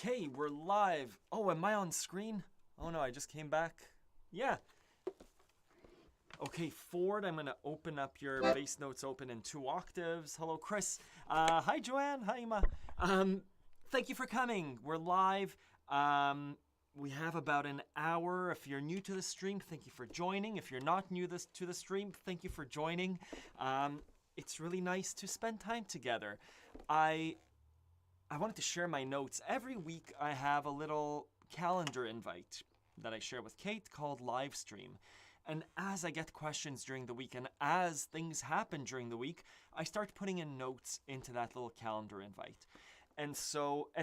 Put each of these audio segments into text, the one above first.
Okay, we're live. Oh, am I on screen? Oh no, I just came back. Yeah. Okay, Ford, I'm gonna open up your bass notes open in 2 octaves. Hello, Chris. Hi, Joanne. Hi, Emma. Thank you for coming. We're live. We have about an hour. If you're new to the stream, thank you for joining. If you're not new to the stream, thank you for joining. It's really nice to spend time together. I wanted to share my notes. Every week I have a little calendar invite that I share with Kate called Livestream. And as I get questions during the week and as things happen during the week, I start putting in notes into that little calendar invite. And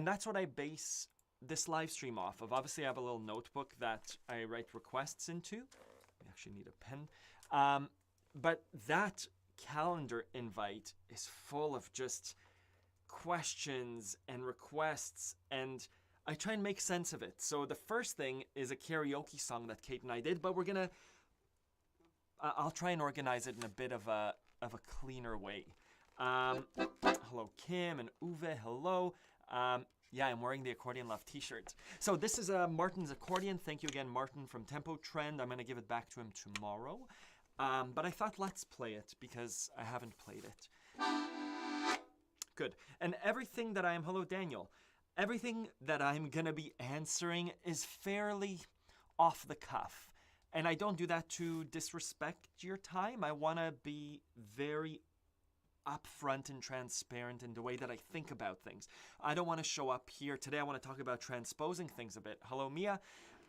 that's what I base this live stream off of. Obviously I have a little notebook that I write requests into. I actually need a pen. But that calendar invite is full of just questions and requests, and I try and make sense of it. So the first thing is a karaoke song that Kate and I did, but I'll try and organize it in a bit of a cleaner way. Hello Kim and Uwe, hello. Yeah, I'm wearing the Accordion Love t-shirt. So this is Martin's accordion. Thank you again, Martin from Tempo Trend. I'm gonna give it back to him tomorrow. But I thought let's play it because I haven't played it. Good. And everything that hello Daniel, everything that I'm gonna be answering is fairly off the cuff. And I don't do that to disrespect your time. I wanna be very upfront and transparent in the way that I think about things. I don't wanna show up here. Today I wanna talk about transposing things a bit. Hello Mia.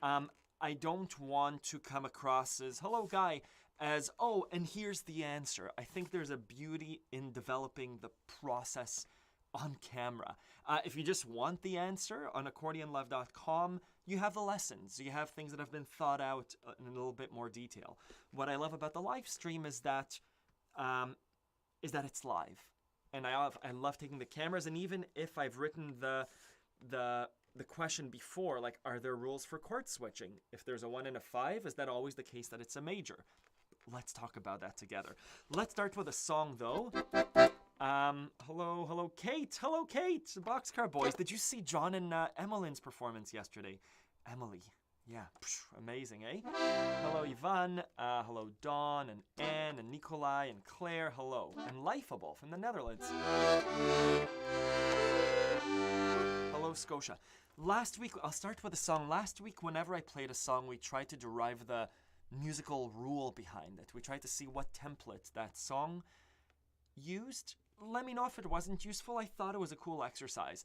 I don't want to come across as, hello Guy, as, oh, and here's the answer. I think there's a beauty in developing the process on camera. If you just want the answer on accordionlove.com, you have the lessons. You have things that have been thought out in a little bit more detail. What I love about the live stream is that it's live. And I love taking the cameras, and even if I've written the question before, like, are there rules for chord switching? If there's a 1 and a 5, is that always the case that it's a major? Let's talk about that together. Let's start with a song, though. Hello, Kate. Hello, Kate. Boxcar Boys. Did you see John and Emmeline's performance yesterday? Emily. Yeah, amazing, eh? Hello, Yvonne. Hello, Dawn and Anne and Nikolai and Claire. Hello. And Lifeable from the Netherlands. Hello, Scotia. Last week, I'll start with a song. Last week, whenever I played a song, we tried to derive the musical rule behind it. We tried to see what template that song used. Let me know if it wasn't useful. I thought it was a cool exercise.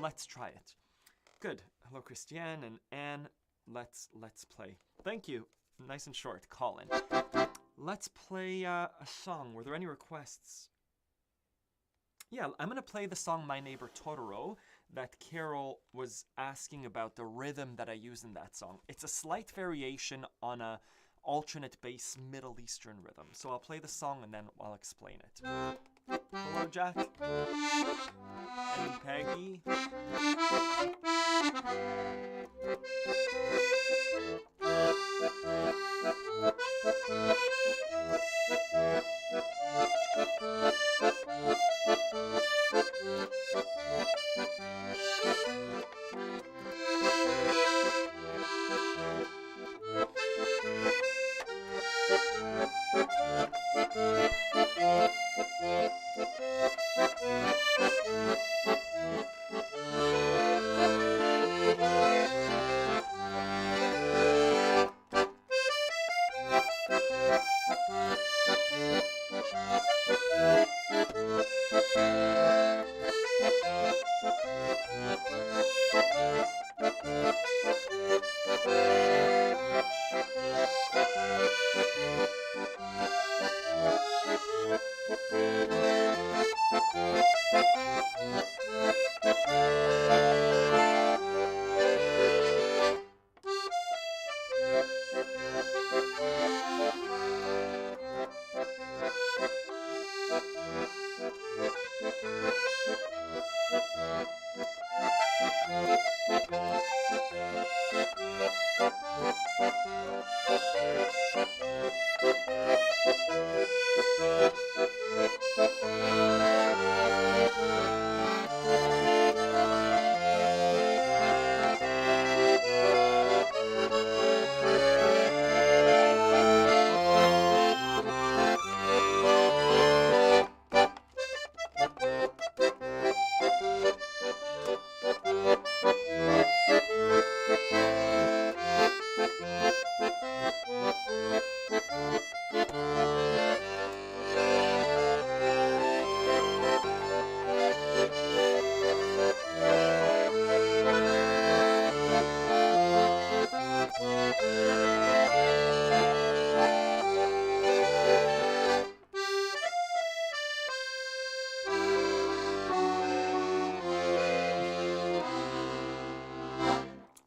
Let's try it. Good. Hello, Christiane and Anne. Let's play. Thank you. Nice and short. Colin. Let's play a song. Were there any requests? Yeah, I'm going to play the song My Neighbor Totoro that Carol was asking about, the rhythm that I use in that song. It's a slight variation on a alternate bass Middle Eastern rhythm. So I'll play the song and then I'll explain it. Hello, Jack. And Peggy.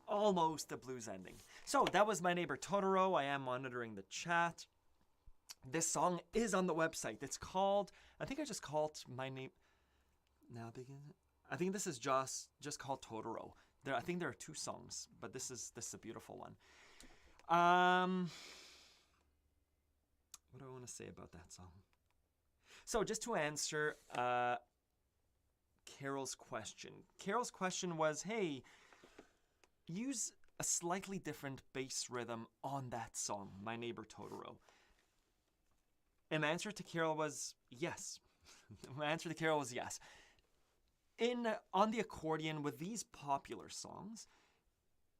Almost a blues ending. So that was My Neighbor Totoro. I am monitoring the chat. This song is on the website. It's called, I think I just called My Name. Now begin. I think this is just called Totoro. I think there are 2 songs, but this is a beautiful one. What do I want to say about that song? So just to answer Carol's question. Carol's question was, hey, use a slightly different bass rhythm on that song, My Neighbor Totoro. And my answer to Carol was yes. My answer to Carol was yes. On the accordion, with these popular songs,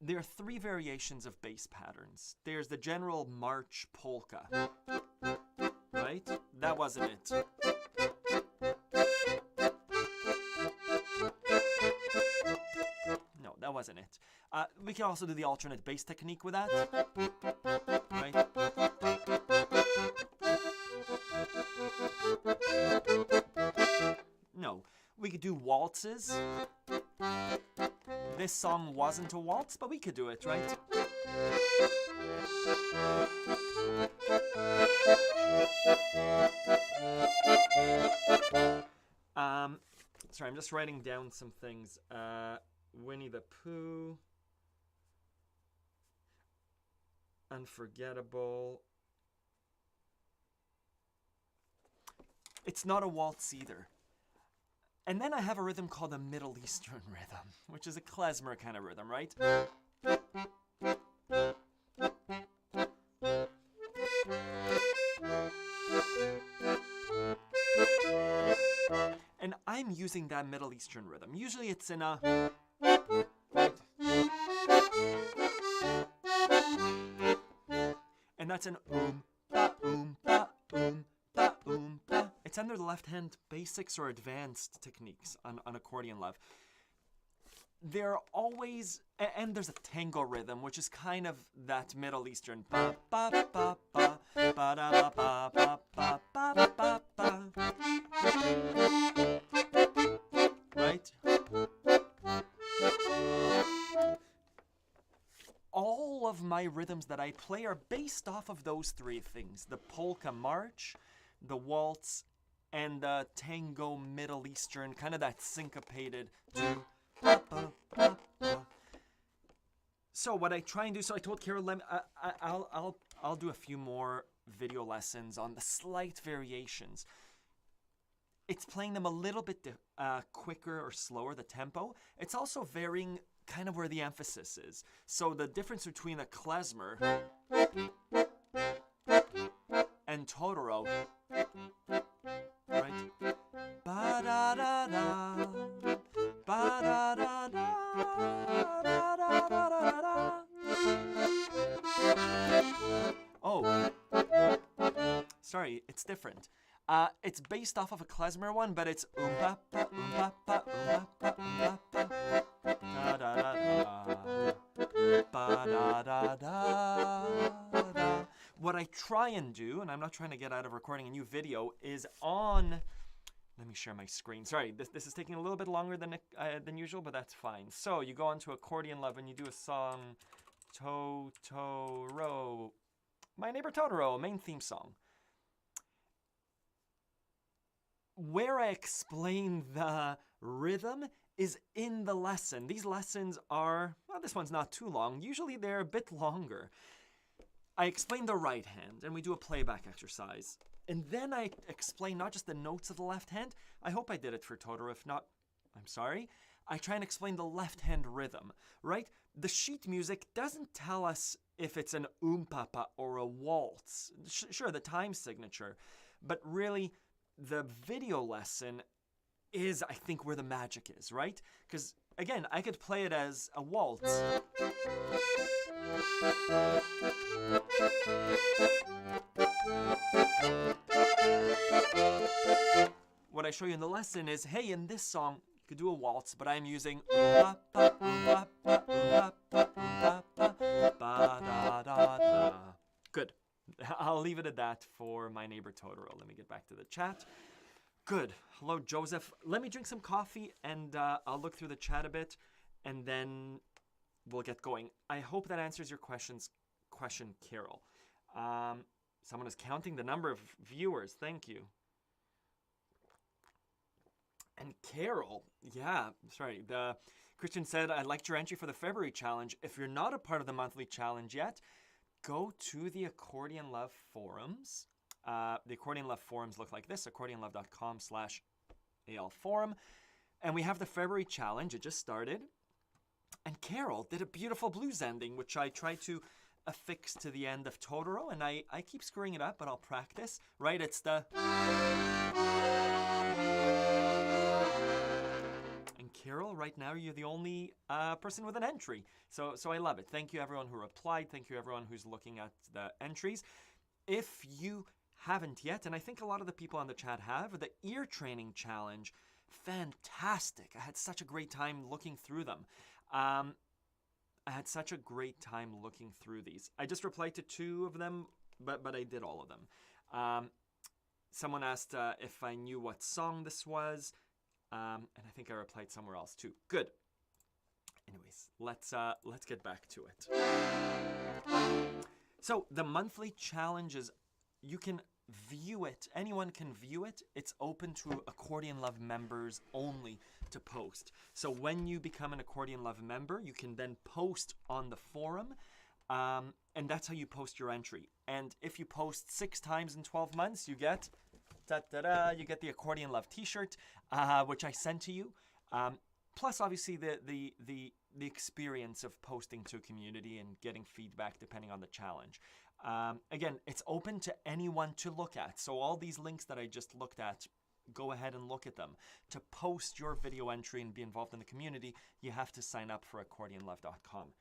there are 3 variations of bass patterns. There's the general march polka, right? That wasn't it. No, that wasn't it. We can also do the alternate bass technique with that, right? No, we could do waltzes. This song wasn't a waltz, but we could do it, right? Sorry, I'm just writing down some things. Winnie the Pooh. Unforgettable. It's not a waltz either. And then I have a rhythm called a Middle Eastern rhythm, which is a klezmer kind of rhythm, right? And I'm using that Middle Eastern rhythm. Usually it's in a... And that's an ba, ba, ba, ba. It's under the left hand basics or advanced techniques on Accordion Love. There are always, and there's a tango rhythm, which is kind of that Middle Eastern ba ba ba ba ba da ba ba ba ba ba ba. Right? All of my rhythms that I play are based off of those 3 things: the polka march, the waltz, and the tango Middle Eastern, kind of that syncopated. So what I try and do, so I told Carol, I'll do a few more video lessons on the slight variations. It's playing them a little bit quicker or slower, the tempo. It's also varying kind of where the emphasis is. So the difference between a klezmer and Totoro, right? Ba da da da, ba da da da, da da da da da. Oh, sorry, it's different. It's based off of a klezmer one, but it's ba ba ba ba ba ba ba da da da da, ba da da da da. What I try and do, and I'm not trying to get out of recording a new video, is on... Let me share my screen. Sorry, this is taking a little bit longer than usual, but that's fine. So you go onto Accordion Love and you do a song, Totoro, My Neighbor Totoro, main theme song, where I explain the rhythm is in the lesson. These lessons are, well, this one's not too long. Usually they're a bit longer. I explain the right hand, and we do a playback exercise. And then I explain not just the notes of the left hand. I hope I did it for Totoro. If not, I'm sorry. I try and explain the left hand rhythm, right? The sheet music doesn't tell us if it's an papa or a waltz. Sure, the time signature. But really, the video lesson is, I think, where the magic is, right? Because, again, I could play it as a waltz. What I show you in the lesson is, hey, in this song, you could do a waltz, but I'm using good. I'll leave it at that for my neighbor Totoro. Let me get back to the chat. Good. Hello, Joseph. Let me drink some coffee, and I'll look through the chat a bit, and then we'll get going. I hope that answers your question, Carol. Someone is counting the number of viewers. Thank you. And Carol, yeah, sorry. Christian said, I liked your entry for the February challenge. If you're not a part of the monthly challenge yet, go to the Accordion Love forums. The Accordion Love forums look like this, accordionlove.com/AL forum. And we have the February challenge. It just started. And Carol did a beautiful blues ending, which I tried to affix to the end of Totoro. And I keep screwing it up, but I'll practice. Right, it's the... And Carol, right now, you're the only person with an entry. So I love it. Thank you, everyone who replied. Thank you, everyone who's looking at the entries. If you haven't yet, and I think a lot of the people on the chat have, the ear training challenge, fantastic. I had such a great time looking through them. I had such a great time looking through these. I just replied to 2 of them, but I did all of them. Someone asked if I knew what song this was, and I think I replied somewhere else too. Good. Anyways, let's get back to it. So the monthly challenges, you can view it. Anyone can view it. It's open to Accordion Love members only to post. So when you become an Accordion Love member, you can then post on the forum, and that's how you post your entry. And if you post 6 times in 12 months, you get you get the Accordion Love t-shirt, which I sent to you. Plus, obviously, the experience of posting to a community and getting feedback depending on the challenge. Again, it's open to anyone to look at. So all these links that I just looked at, go ahead and look at them. To post your video entry and be involved in the community, you have to sign up for accordionlove.com.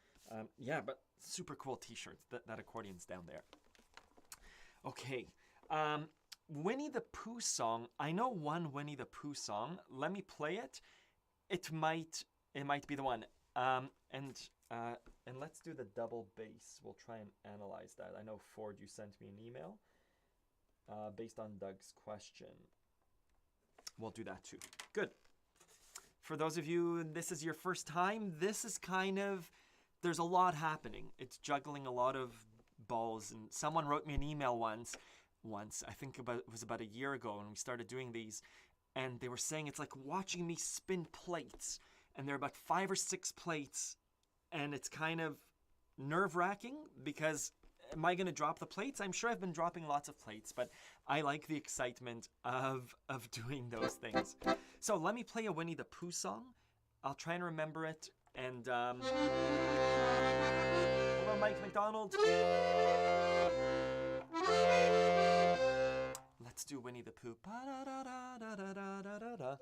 Yeah, but super cool t-shirts. That accordion's down there. Okay. Winnie the Pooh song. I know one Winnie the Pooh song. Let me play it. It might be the one. And let's do the double bass. We'll try and analyze that. I know, Ford, you sent me an email based on Doug's question. We'll do that too. Good. For those of you, this is your first time, this is kind of, there's a lot happening. It's juggling a lot of balls. And someone wrote me an email once, I think it was about a year ago when we started doing these, and they were saying it's like watching me spin plates. And there are about 5 or 6 plates, and it's kind of nerve-wracking because am I going to drop the plates? I'm sure I've been dropping lots of plates, but I like the excitement of doing those things. So let me play a Winnie the Pooh song. I'll try and remember it. And hello, Mike McDonald. Let's do Winnie the Pooh. Ba-da-da-da-da-da-da-da-da.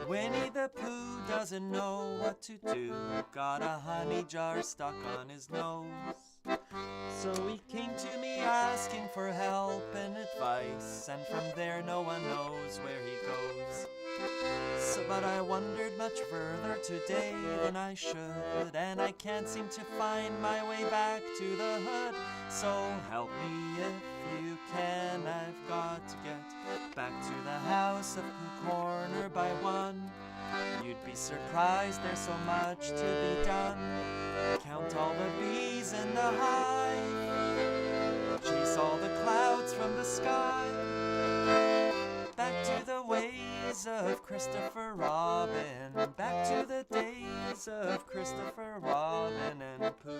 Winnie the Pooh doesn't know what to do. Got a honey jar stuck on his nose. So he came to me asking for help and advice, and from there no one knows where he goes. So, but I wandered much further today than I should, and I can't seem to find my way back to the hood. So help me if you can, I've got to get back to the house of Pooh Corner by 1. You'd be surprised, there's so much to be done. Count all the bees in the hive, chase all the clouds from the sky. Back to the ways of Christopher Robin, back to the days of Christopher Robin and Pooh.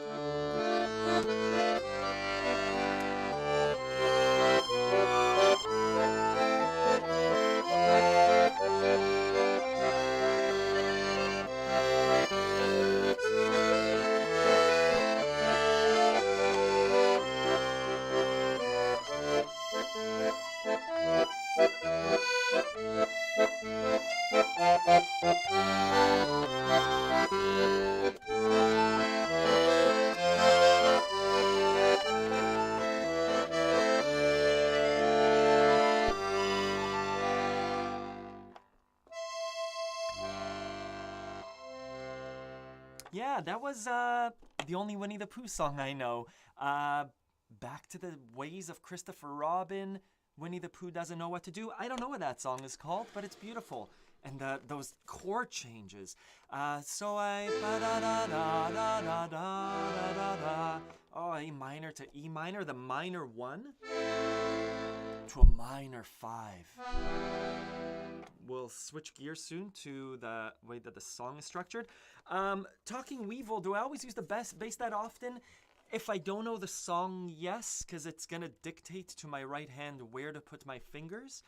Yeah, that was the only Winnie the Pooh song I know. Back to the ways of Christopher Robin. Winnie the Pooh doesn't know what to do. I don't know what that song is called, but it's beautiful. And those chord changes. So I ba-da-da-da-da-da-da-da-da. Oh, A minor to E minor, the minor 1 to a minor 5. We'll switch gears soon to the way that the song is structured. Talking Weevil, do I always use the bass that often? If I don't know the song, yes, because it's going to dictate to my right hand where to put my fingers.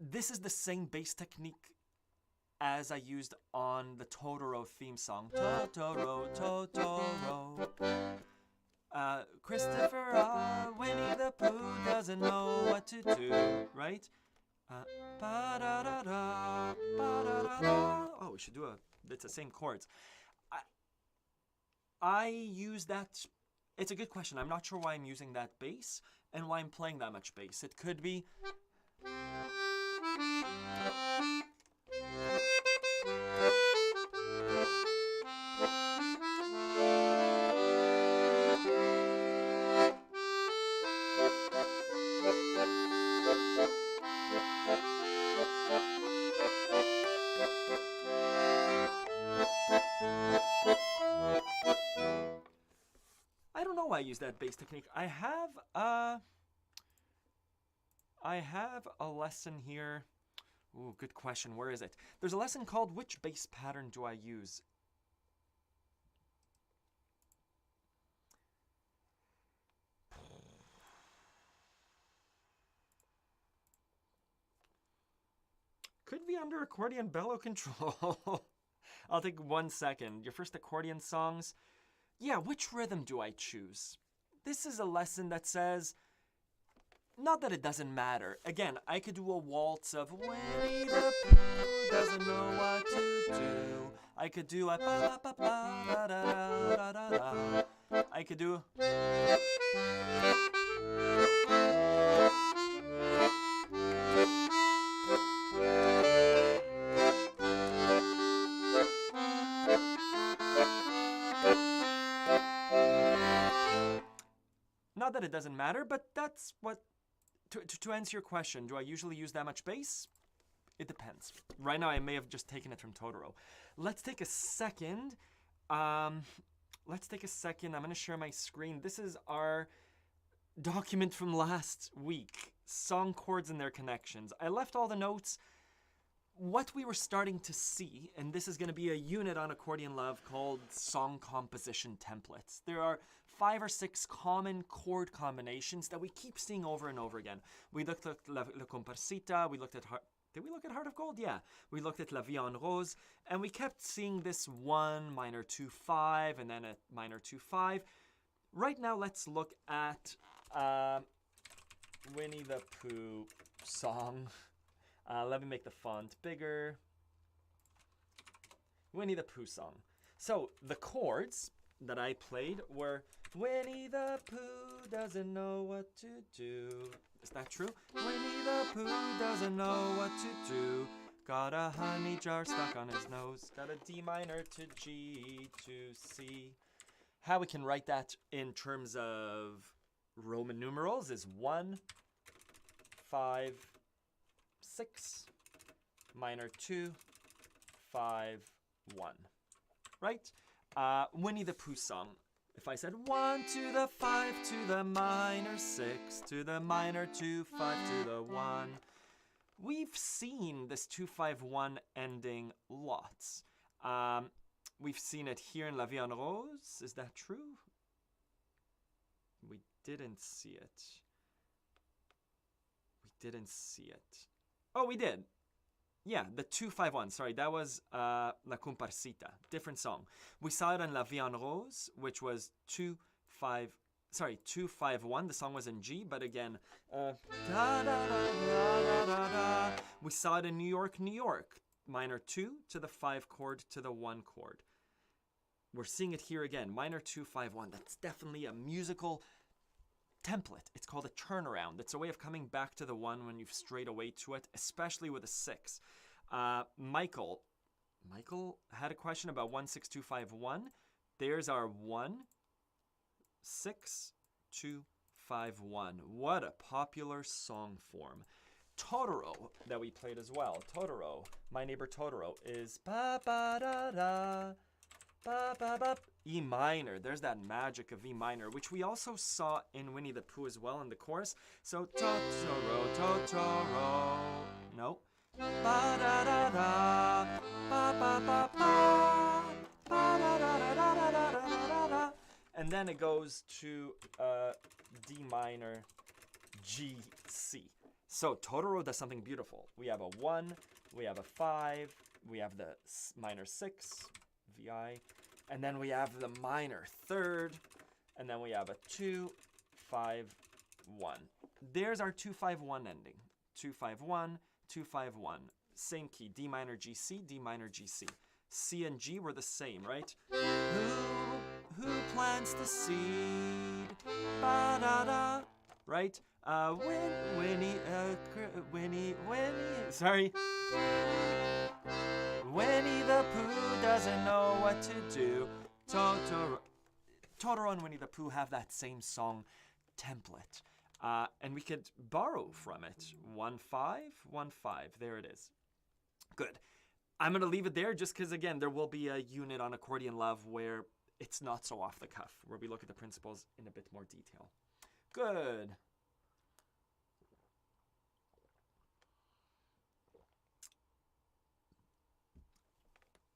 This is the same bass technique as I used on the Totoro theme song. Totoro, Totoro. Christopher, Winnie the Pooh doesn't know what to do, right? Ba-da-da-da, ba-da-da-da. Oh, we should do it's the same chords. I use that. It's a good question. I'm not sure why I'm using that bass and why I'm playing that much bass. It could be. I don't know why I use that bass technique. I have a lesson here. Ooh, good question. Where is it? There's a lesson called Which Bass Pattern Do I Use? Could be under accordion bellow control. I'll take 1 second. Your first accordion songs. Yeah, which rhythm do I choose? This is a lesson that says, not that it doesn't matter. Again, I could do a waltz of Winnie the Pooh doesn't know what to do. I could do a ba ba ba da da da da da. I could do. Not that it doesn't matter, but that's what. To answer your question, do I usually use that much bass? It depends. Right now, I may have just taken it from Totoro. Let's take a second. I'm going to share my screen. This is our document from last week. Song chords and their connections. I left all the notes. What we were starting to see, and this is going to be a unit on Accordion Love called Song Composition Templates. There are 5 or 6 common chord combinations that we keep seeing over and over again. We looked at La Comparsita, we looked at did we look at Heart of Gold? Yeah. We looked at La Vie en Rose, and we kept seeing this 1 minor 2-5 and then a minor 2-5. Right now, let's look at Winnie the Pooh song. Let me make the font bigger. Winnie the Pooh song. So the chords that I played were Winnie the Pooh doesn't know what to do. Is that true? Winnie the Pooh doesn't know what to do. Got a honey jar stuck on his nose. Got a D minor to G to C. How we can write that in terms of Roman numerals is 1, 5, 6, minor 2, 5, 1. Right? Winnie the Pooh song. If I said 1 to the 5 to the minor 6 to the minor 2, 5 to the 1. We've seen this 2-5-1 ending lots. We've seen it here in La Vie en Rose. Is that true? We didn't see it. We didn't see it. Oh, we did. Yeah, the 2-5-1. Sorry, that was La Comparsita. Different song. We saw it in La Vie en Rose, which was 2-5-1. The song was in G, but again, we saw it in New York, New York. Minor 2 to the 5 chord to the 1 chord. We're seeing it here again. Minor 2-5-1. That's definitely a musical template. It's called a turnaround. It's a way of coming back to the 1 when you've strayed away to it, especially with a 6. Michael had a question about 1-6-2-5-1. There's our 1, 6, 2, 5, 1. What a popular song form. Totoro, that we played as well. Totoro, My Neighbor Totoro, is ba ba da da, ba ba ba. E minor. There's that magic of E minor, which we also saw in Winnie the Pooh as well in the chorus. So Totoro, Totoro. No. Ba da da da, ba ba ba ba, ba da da da da da da da da. And then it goes to D minor, G, C. So Totoro does something beautiful. We have a 1, we have a 5, we have the minor 6, VI, and then we have the minor 3rd, and then we have a 2, 5, 1. There's our 2-5-1 ending. 2-5-1, 2-5-1. Same key, D minor, G, C, D minor, G, C. C and G were the same, right? Who plants the seed? Ba-da-da. Right? Winnie, sorry. Winnie the Pooh doesn't know what to do. Totoro and Winnie the Pooh have that same song template. And we could borrow from it. 1-5, 1-5. There it is. Good. I'm going to leave it there just because, again, there will be a unit on Accordion Love where it's not so off the cuff, where we look at the principles in a bit more detail. Good.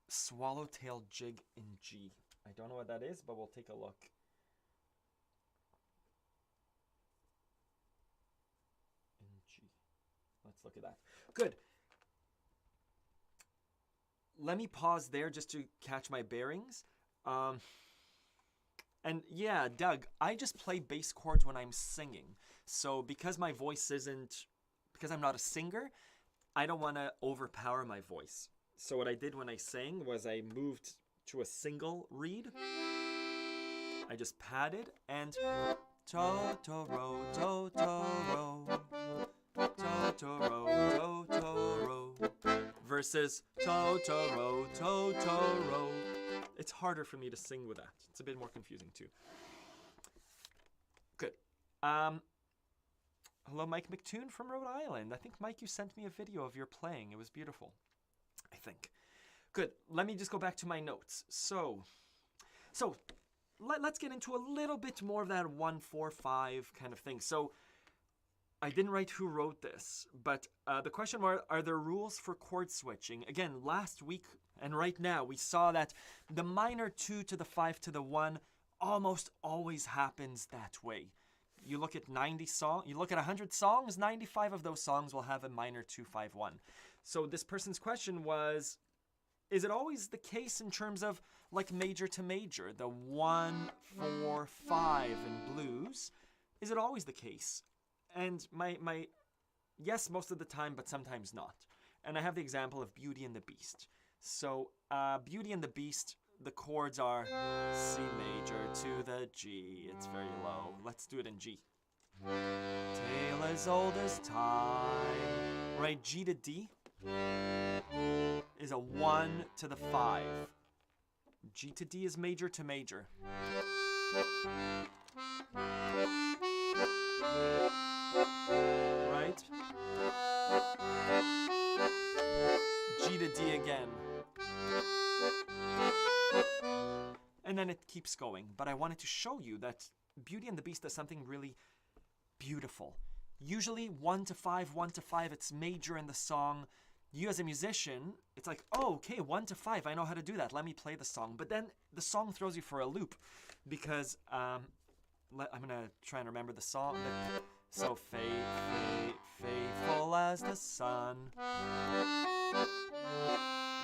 Swallowtail Jig in G. I don't know what that is, but we'll take a look. In G. Let's look at that. Good. Let me pause there just to catch my bearings. And yeah, Doug, I just play bass chords when I'm singing. So because my voice isn't, because I'm not a singer, I don't want to overpower my voice. So what I did when I sang was I moved to a single reed. I just padded and Totoro, Totoro, Totoro, Totoro, versus Totoro, Totoro. It's harder for me to sing with that. It's a bit more confusing too. Good. Hello, Mike McToon from Rhode Island. I think, Mike, you sent me a video of your playing. It was beautiful, I think. Good. Let me just go back to my notes. So let's get into a little bit more of that 1-4-5 kind of thing. So I didn't write who wrote this, but the question was, are there rules for chord switching? Again, last week and right now, we saw that the minor 2 to the 5 to the 1 almost always happens that way. You look at 90 songs, you look at 100 songs, 95 of those songs will have a minor 2-5-1. So this person's question was, is it always the case in terms of like major to major, the 1-4-5 in blues? Is it always the case? And my yes, most of the time, but sometimes not. And I have the example of Beauty and the Beast. So Beauty and the Beast, the chords are C major to the G. It's very low. Let's do it in G. Tale as old as time. Right, G to D is a 1 to the 5. G to D is major to major. Right? G to D again. And then it keeps going. But I wanted to show you that Beauty and the Beast does something really beautiful. Usually 1 to 5, 1 to 5, it's major in the song. You as a musician, it's like, oh, okay, 1 to 5, I know how to do that. Let me play the song. But then the song throws you for a loop because I'm going to try and remember the song. So faithful as the sun.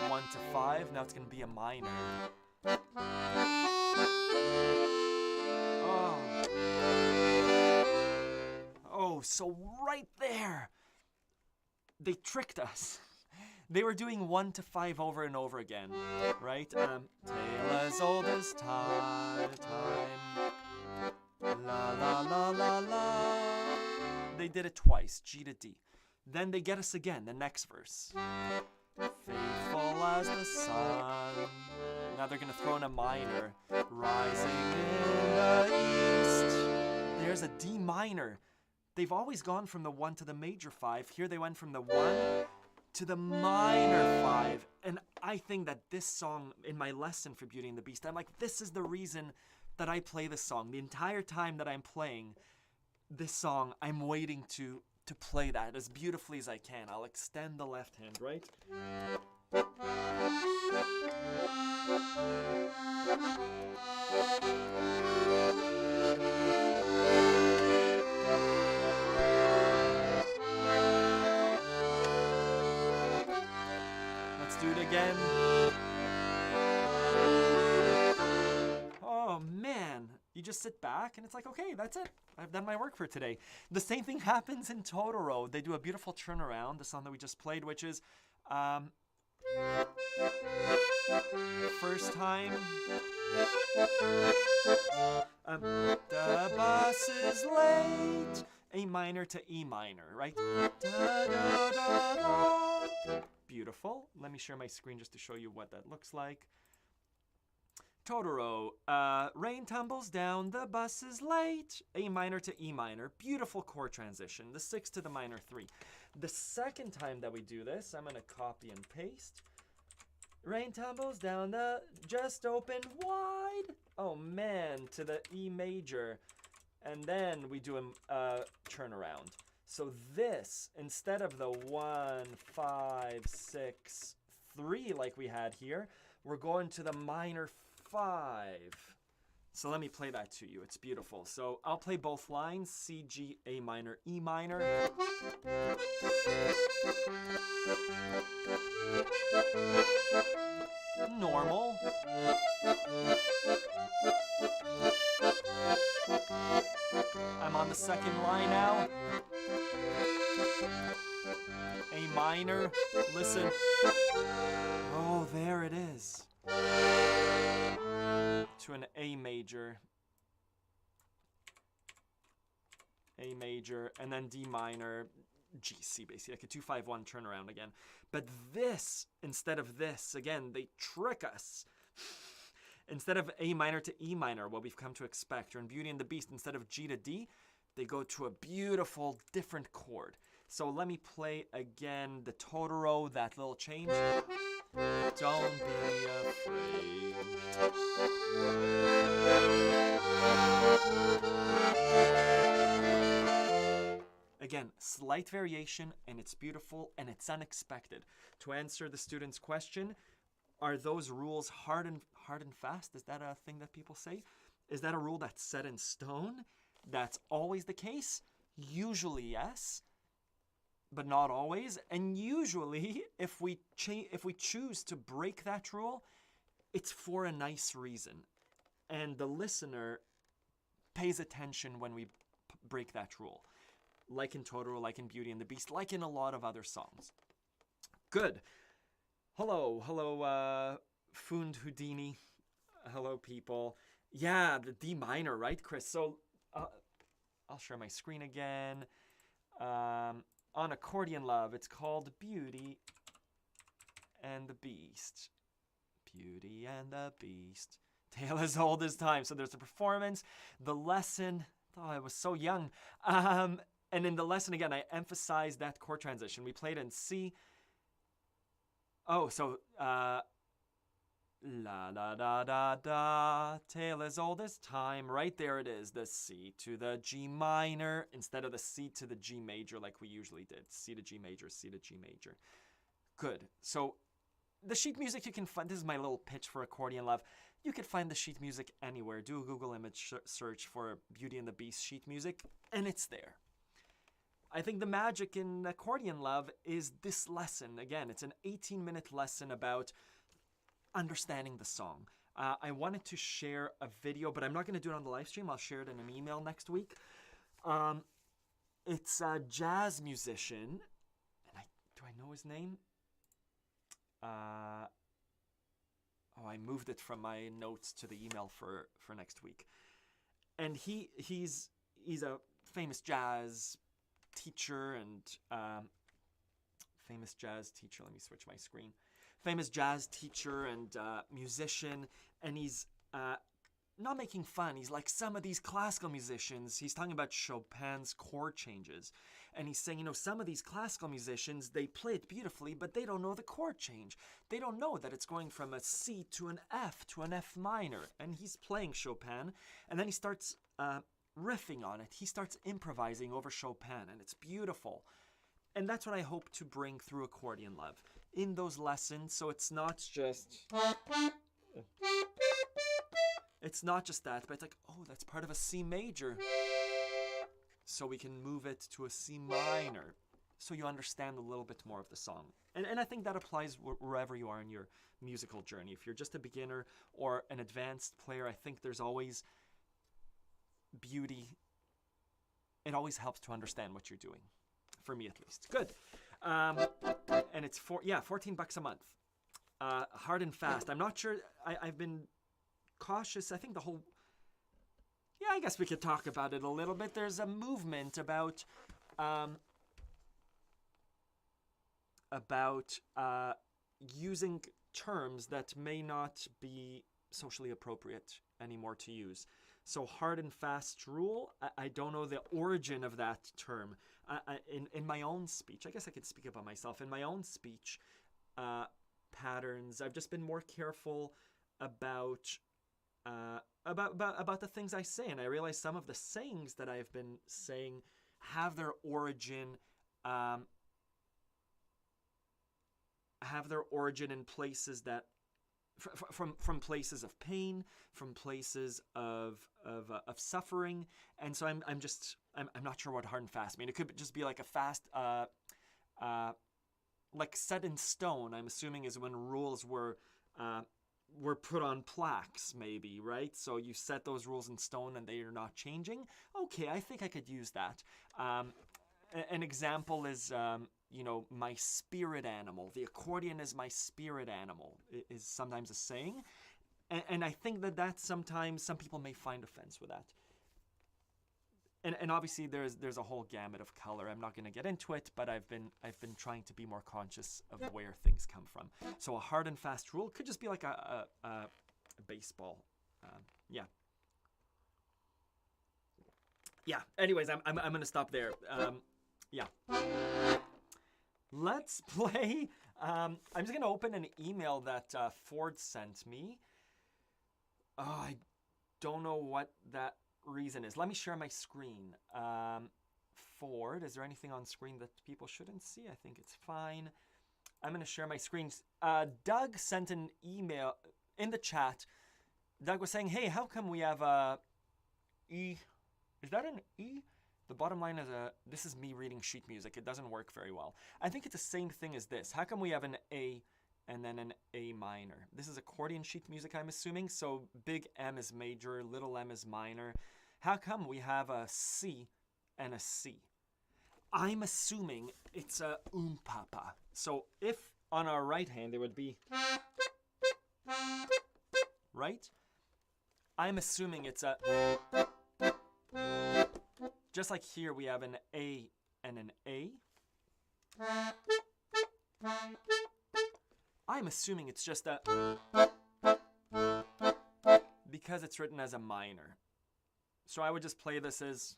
1 to 5, now it's going to be a minor. Oh, so right there, they tricked us. They were doing 1 to 5 over and over again, right? Tale as old as time, la la la la la. They did it twice, G to D. Then they get us again, the next verse. Faithful as the sun. Now they're going to throw in a minor. Rising in the east. There's a D minor. They've always gone from the 1 to the major 5. Here they went from the 1 to the minor 5. And I think that this song, in my lesson for Beauty and the Beast, I'm like, this is the reason that I play this song. The entire time that I'm playing this song, I'm waiting to play that as beautifully as I can. I'll extend the left hand, right? Let's do it again. Oh man, you just sit back and it's like, okay, that's it. I've done my work for today. The same thing happens in Totoro. They do a beautiful turnaround, the song that we just played, which is first time. The bus is late. A minor to E minor, right? Da, da, da, da. Beautiful. Let me share my screen just to show you what that looks like. Totoro, rain tumbles down, the bus is late. A minor to E minor, beautiful chord transition. The 6 to the minor 3. The second time that we do this, I'm going to copy and paste. Rain tumbles down, the just open wide. Oh man, to the E major. And then we do a turnaround. So this, instead of the 1, 5, 6, 3 like we had here, we're going to the minor 5. So let me play that to you. It's beautiful. So I'll play both lines, C, G, A minor, E minor. Normal. I'm on the second line now. A minor. Listen. Oh, there it is. To an A major. A major, and then D minor, G, C, basically, like a 2-5-1 turnaround again. But this, instead of this, again, they trick us. Instead of A minor to E minor, what we've come to expect, or in Beauty and the Beast, instead of G to D, they go to a beautiful, different chord. So let me play again the Totoro, that little change. Don't be afraid. Again, slight variation, and it's beautiful, and it's unexpected. To answer the student's question, are those rules hard and fast? Is that a thing that people say? Is that a rule that's set in stone? That's always the case? Usually, yes, but not always. And usually, if we choose to break that rule, it's for a nice reason. And the listener pays attention when we break that rule. Like in Totoro, like in Beauty and the Beast, like in a lot of other songs. Good. Hello, Fund Houdini. Hello, people. Yeah, the D minor, right, Chris? So, I'll share my screen again. On Accordion Love, it's called Beauty and the Beast. Beauty and the Beast. Tale as old as time. So there's the performance, the lesson, Oh, I was so young. And in the lesson, again, I emphasized that chord transition. We played in C. Oh, so, la da da da da, tale as old as time. Right there it is, the C to the G minor instead of the C to the G major like we usually did. C to G major, C to G major. Good. So the sheet music you can find, this is my little pitch for Accordion Love. You can find the sheet music anywhere. Do a Google image search for Beauty and the Beast sheet music, and it's there. I think the magic in Accordion Love is this lesson. Again, it's an 18-minute lesson about understanding the song. I wanted to share a video, but I'm not going to do it on the live stream. I'll share it in an email next week. It's a jazz musician, and do I know his name? I moved it from my notes to the email for next week. And he's a famous jazz teacher and famous jazz teacher. Let me switch my screen. Famous jazz teacher and musician, and he's not making fun. He's like some of these classical musicians. He's talking about Chopin's chord changes. And he's saying, some of these classical musicians, they play it beautifully, but they don't know the chord change. They don't know that it's going from a C to an F to an F minor. And he's playing Chopin, and then he starts riffing on it. He starts improvising over Chopin, and it's beautiful. And that's what I hope to bring through Accordion Love in those lessons. So it's not just that, but it's like, oh, that's part of a C major. So we can move it to a C minor. So you understand a little bit more of the song. And I think that applies wherever you are in your musical journey. If you're just a beginner or an advanced player, I think there's always beauty. It always helps to understand what you're doing. For me, at least. Good. And it's $14 a month. Hard and fast. I'm not sure. I've been cautious. I think I guess we could talk about it a little bit. There's a movement about using terms that may not be socially appropriate anymore to use. So hard and fast rule, I don't know the origin of that term. In my own speech, I guess I could speak about myself. In my own speech patterns, I've just been more careful about the things I say. And I realize some of the sayings that I've been saying have their origin in places that from places of pain, from places of suffering, and so I'm not sure what hard and fast mean. It could just be like a fast, like set in stone. I'm assuming is when rules were put on plaques, maybe, right? So you set those rules in stone and they are not changing. Okay, I think I could use that. An example is, my spirit animal. The accordion is my spirit animal, is sometimes a saying. And I think that sometimes some people may find offense with that. And obviously there's a whole gamut of color. I'm not going to get into it, but I've been trying to be more conscious of where things come from. So a hard and fast rule could just be like a baseball. Yeah. Anyways, I'm going to stop there. Yeah. Let's play. I'm just going to open an email that Ford sent me. I don't know what that reason is. Let me share my screen. Ford, is there anything on screen that people shouldn't see? I think it's fine. I'm going to share my screen. Doug sent an email in the chat. Doug was saying, hey, how come we have a E? Is that an E? The bottom line is this is me reading sheet music. It doesn't work very well. I think it's the same thing as this. How come we have an A and then an A minor? This is accordion sheet music, I'm assuming. So big M is major, little m is minor. How come we have a C and a C? I'm assuming it's a papa. So if on our right hand there would be, right? I'm assuming it's a, just like here we have an A and an A. I'm assuming it's just a, because it's written as a minor. So I would just play this as...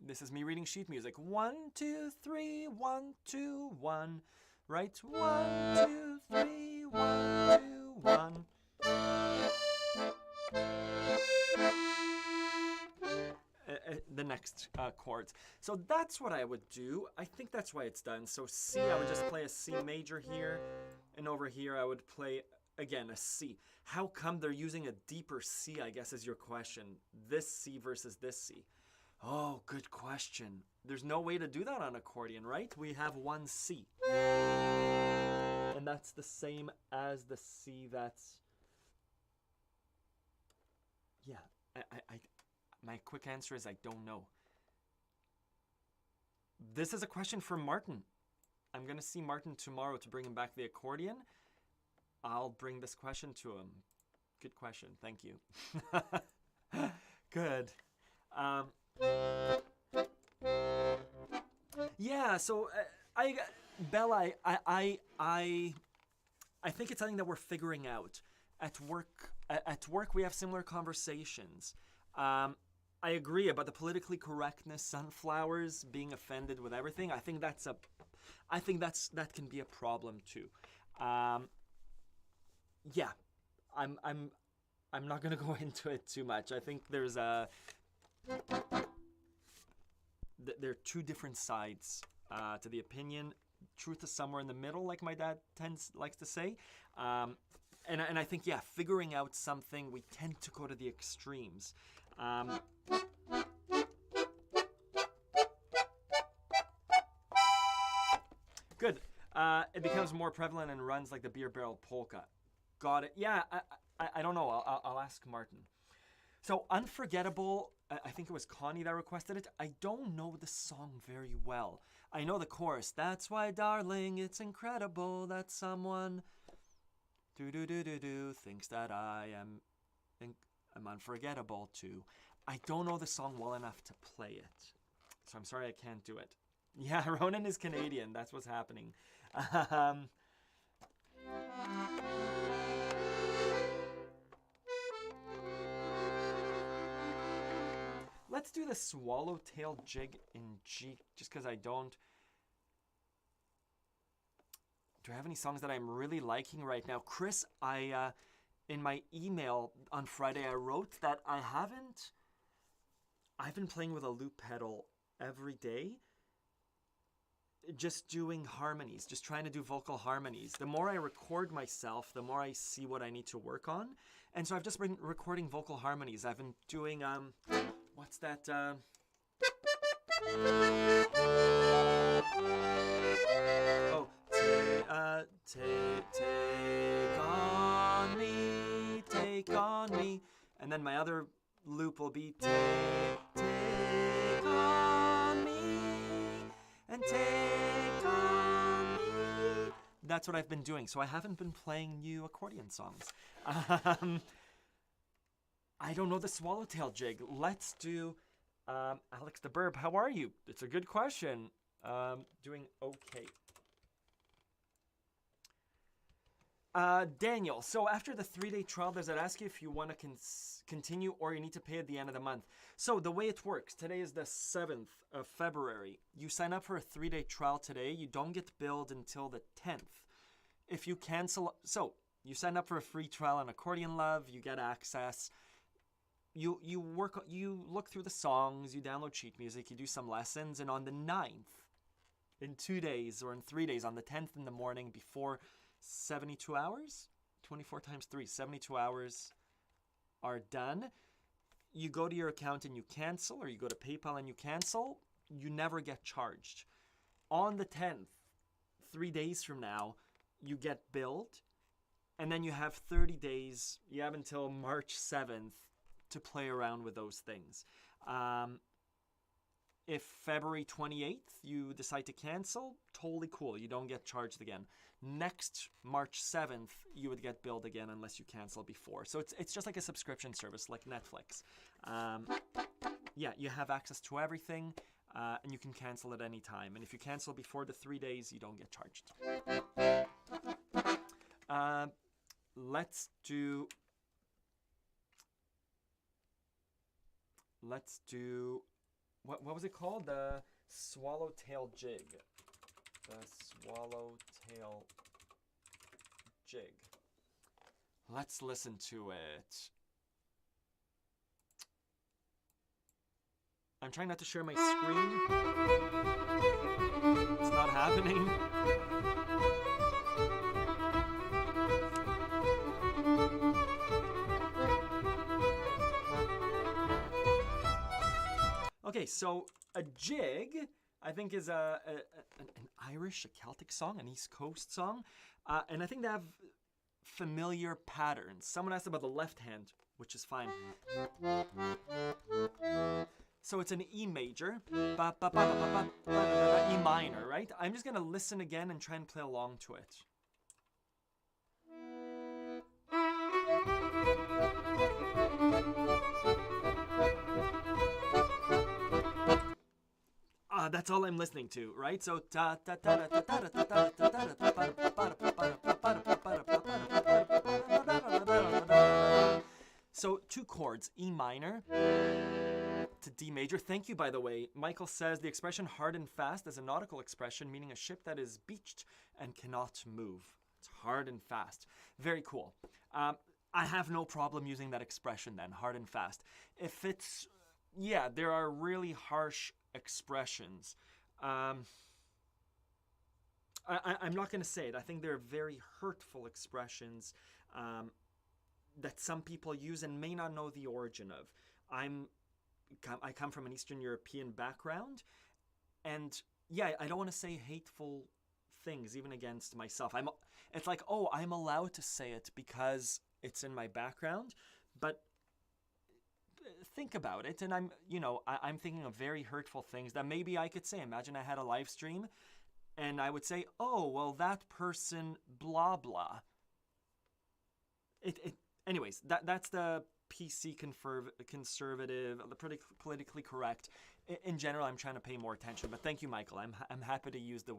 This is me reading sheet music. 1, 2, 3, 1, 2, 1. Right? 1, 2, 3, 1, 2, 1. The next chords. So that's what I would do. I think that's why it's done. So C, I would just play a C major here. And over here, I would play, again, a C. How come they're using a deeper C, I guess, is your question. This C versus this C. Oh, good question. There's no way to do that on accordion, right? We have one C. And that's the same as the C that's... Yeah, my quick answer is I don't know. This is a question for Martin. I'm going to see Martin tomorrow to bring him back the accordion. I'll bring this question to him. Good question. Thank you. Good. Yeah, so Bella, I think it's something that we're figuring out. At work we have similar conversations. I agree about the politically correctness, sunflowers, being offended with everything. I think that can be a problem too. Yeah, I'm not gonna go into it too much. I think there are two different sides to the opinion. Truth is somewhere in the middle, like my dad likes to say. And I think, yeah, figuring out something, we tend to go to the extremes. Good. It becomes more prevalent and runs like the beer barrel polka. Got it. Yeah, I don't know. I'll ask Martin. So Unforgettable, I think it was Connie that requested it. I don't know the song very well. I know the chorus. That's why, darling, it's incredible that someone thinks that I'm unforgettable too. I don't know the song well enough to play it. So I'm sorry I can't do it. Yeah, Ronan is Canadian. That's what's happening. Let's do the Swallowtail Jig in G, just because I don't. Do I have any songs that I'm really liking right now? Chris, in my email on Friday, I wrote that I've been playing with a loop pedal every day, just doing harmonies, just trying to do vocal harmonies. The more I record myself, the more I see what I need to work on. And so I've just been recording vocal harmonies. I've been doing, what's that? Take on me. And then my other loop will be take on me, and take on me. That's what I've been doing. So I haven't been playing new accordion songs. I don't know the Swallowtail Jig. Let's do Alex the Burb. How are you? It's a good question. Doing okay. Daniel, so after the 3-day trial, does it ask you if you want to continue or you need to pay at the end of the month? So the way it works, today is the 7th of February. You sign up for a 3-day trial today. You don't get billed until the 10th. If you cancel, so you sign up for a free trial on Accordion Love, you get access. You look through the songs, you download sheet music, you do some lessons, and on the 9th, in 2 days or in 3 days, on the 10th in the morning before 72 hours, 24 times 3, 72 hours are done. You go to your account and you cancel, or you go to PayPal and you cancel. You never get charged. On the 10th, 3 days from now, you get billed, and then you have 30 days. You have until March 7th to play around with those things. If February 28th you decide to cancel, totally cool. You don't get charged again. Next March 7th, you would get billed again unless you cancel before. So it's just like a subscription service, like Netflix. Yeah, you have access to everything, and you can cancel at any time. And if you cancel before the 3 days, you don't get charged. Let's do let's do, what was it called? The swallowtail jig. The swallowtail jig. Let's listen to it. I'm trying not to share my screen. It's not happening. Okay, so a jig, I think, is an Irish, a Celtic song, an East Coast song. And I think they have familiar patterns. Someone asked about the left hand, which is fine. So it's an E major, E minor, right? I'm just gonna listen again and try and play along to it. That's all I'm listening to, right? So so 2 chords, E minor to D major. Thank you, by the way. Michael says the expression hard and fast is a nautical expression meaning a ship that is beached and cannot move. It's hard and fast. Very cool. I have no problem using that expression then, hard and fast. If it's, yeah, there are really harsh expressions. I'm not going to say it. I think they're very hurtful expressions that some people use and may not know the origin of. I come from an Eastern European background, and yeah, I don't want to say hateful things even against myself. It's like, oh, I'm allowed to say it because it's in my background, but think about it, and I'm thinking of very hurtful things that maybe I could say. Imagine I had a live stream and I would say, oh, well, that person blah blah. Anyways, that's the PC conservative, the politically correct. In general, I'm trying to pay more attention, but thank you, Michael. I'm happy to use the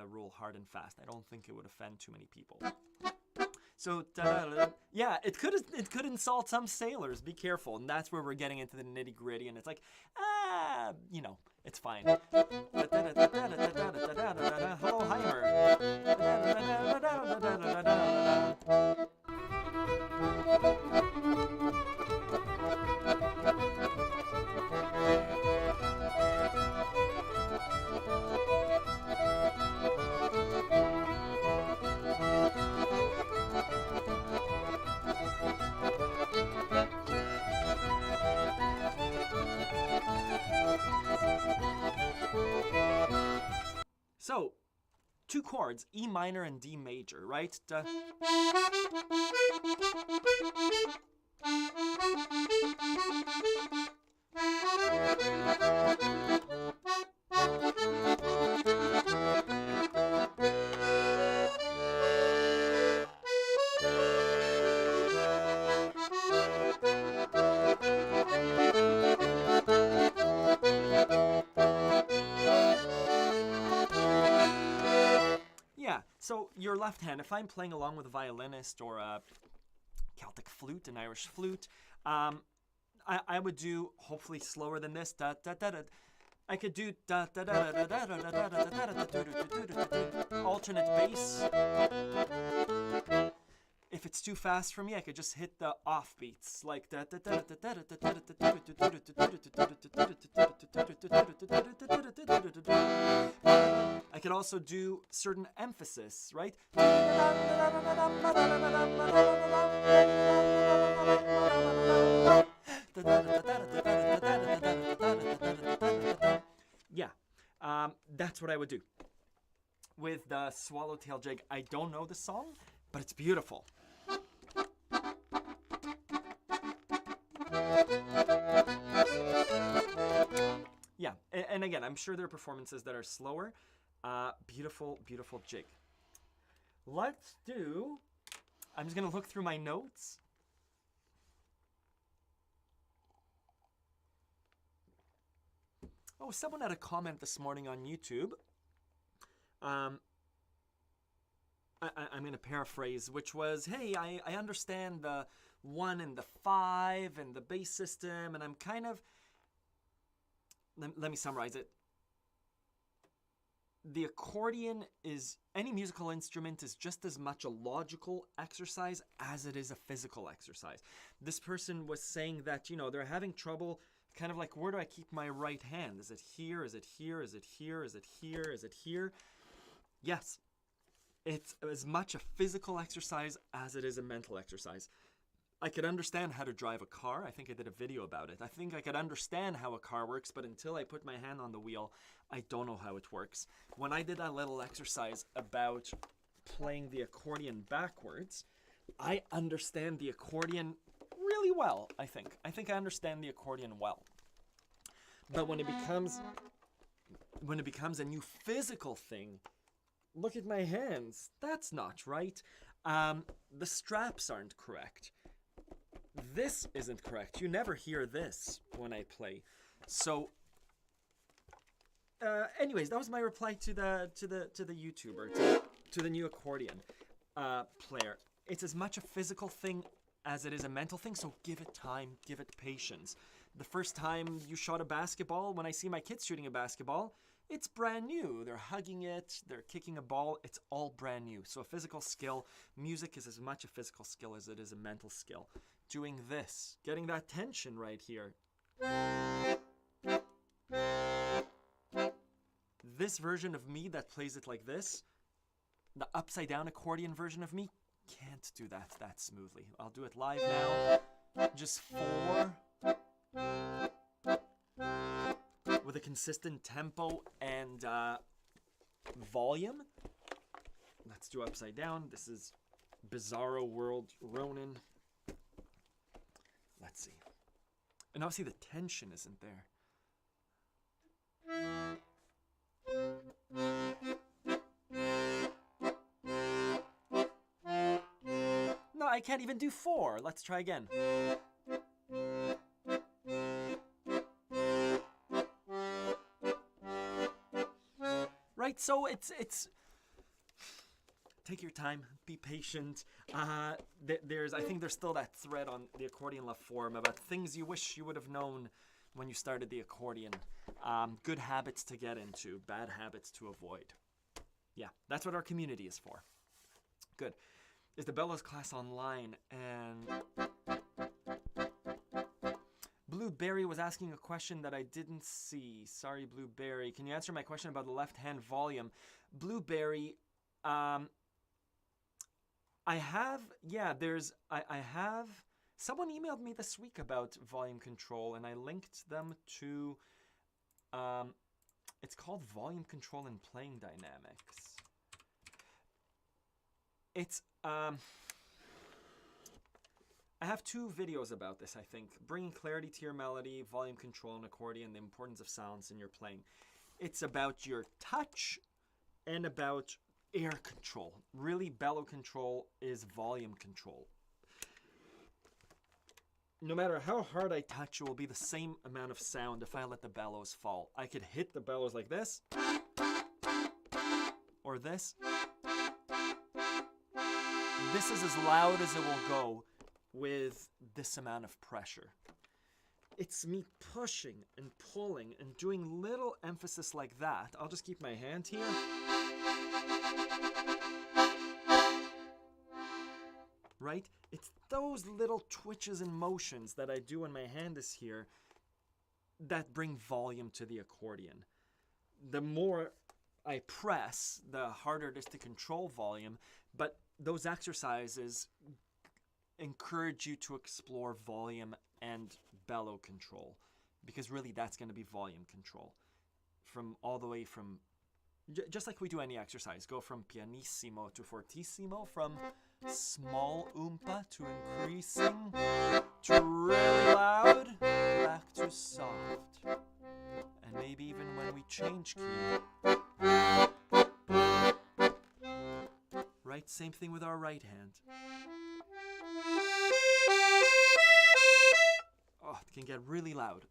rule hard and fast. I don't think it would offend too many people. So, yeah, it could insult some sailors. Be careful. And that's where we're getting into the nitty gritty. And it's like, it's fine. Hello, Hohner. So, 2 chords, E minor and D major, right? So your left hand, if I'm playing along with a violinist or a Celtic flute, an Irish flute, I would do, hopefully slower than this, I could do alternate bass. If it's too fast for me, I could just hit the off beats, like I could also do certain emphasis, right? Yeah, that's what I would do. With the Swallowtail Jig, I don't know the song, but it's beautiful. Yeah, and again, I'm sure there are performances that are slower. Beautiful, beautiful jig. Let's do, I'm just going to look through my notes. Oh, someone had a comment this morning on YouTube. I'm going to paraphrase, which was, hey, I understand the 1 and the 5 and the bass system, and I'm kind of let me summarize it. The accordion is, any musical instrument is just as much a logical exercise as it is a physical exercise. This person was saying that, they're having trouble, kind of like, where do I keep my right hand? Is it here? Is it here? Is it here? Is it here? Is it here? Yes, it's as much a physical exercise as it is a mental exercise. I could understand how to drive a car. I think I did a video about it. I think I could understand how a car works, but until I put my hand on the wheel, I don't know how it works. When I did that little exercise about playing the accordion backwards, I understand the accordion really well, I think. I think I understand the accordion well. But when it becomes a new physical thing, look at my hands. That's not right. The straps aren't correct. This isn't correct. You never hear this when I play. So, anyways, that was my reply to the YouTuber, to the new accordion player. It's as much a physical thing as it is a mental thing. So give it time, give it patience. The first time you shot a basketball, when I see my kids shooting a basketball, it's brand new. They're hugging it, they're kicking a ball. It's all brand new. So a physical skill, music is as much a physical skill as it is a mental skill. Doing this, getting that tension right here. This version of me that plays it like this, the upside down accordion version of me, can't do that smoothly. I'll do it live now. Just 4. With a consistent tempo and volume. Let's do upside down. This is Bizarro World Ronin. Let's see. And obviously the tension isn't there. No, I can't even do 4. Let's try again. Right, so it's take your time, be patient. I think there's still that thread on the Accordion Love forum about things you wish you would have known when you started the accordion. Good habits to get into, bad habits to avoid. Yeah, that's what our community is for. Good. Is the bellows class online? And Blueberry was asking a question that I didn't see. Sorry, Blueberry. Can you answer my question about the left-hand volume? Blueberry, I have someone emailed me this week about volume control, and I linked them to, it's called Volume Control and Playing Dynamics. It's, I have 2 videos about this, I think. Bringing clarity to your melody, volume control and accordion, the importance of silence in your playing. It's about your touch and about air control. Really, bellow control is volume control. No matter how hard I touch, it will be the same amount of sound if I let the bellows fall. I could hit the bellows like this, or this. This is as loud as it will go with this amount of pressure. It's me pushing and pulling and doing little emphasis like that. I'll just keep my hand here. Right? It's those little twitches and motions that I do when my hand is here that bring volume to the accordion. The more I press, the harder it is to control volume, but those exercises encourage you to explore volume and bellow control, because really that's going to be volume control. From all the way from, just like we do any exercise, go from pianissimo to fortissimo, from small oompa to increasing to really loud, back to soft. And maybe even when we change key. Right? Same thing with our right hand. Oh, it can get really loud.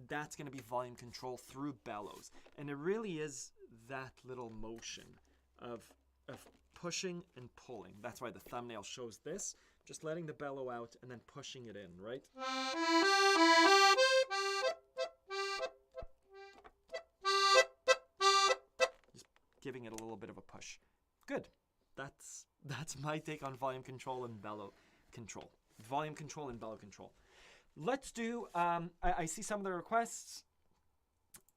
That's going to be volume control through bellows. And it really is that little motion of pushing and pulling. That's why the thumbnail shows this. Just letting the bellow out and then pushing it in, right? giving it a little bit of a push. Good. That's my take on volume control and bellow control. Volume control and bellow control. Let's do, I see some of the requests.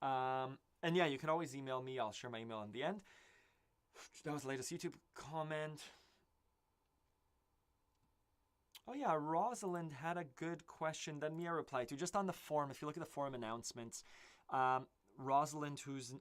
And yeah, you can always email me. I'll share my email in the end. That was the latest YouTube comment. Oh yeah, Rosalind had a good question that Mia replied to. Just on the forum, if you look at the forum announcements, Rosalind, who's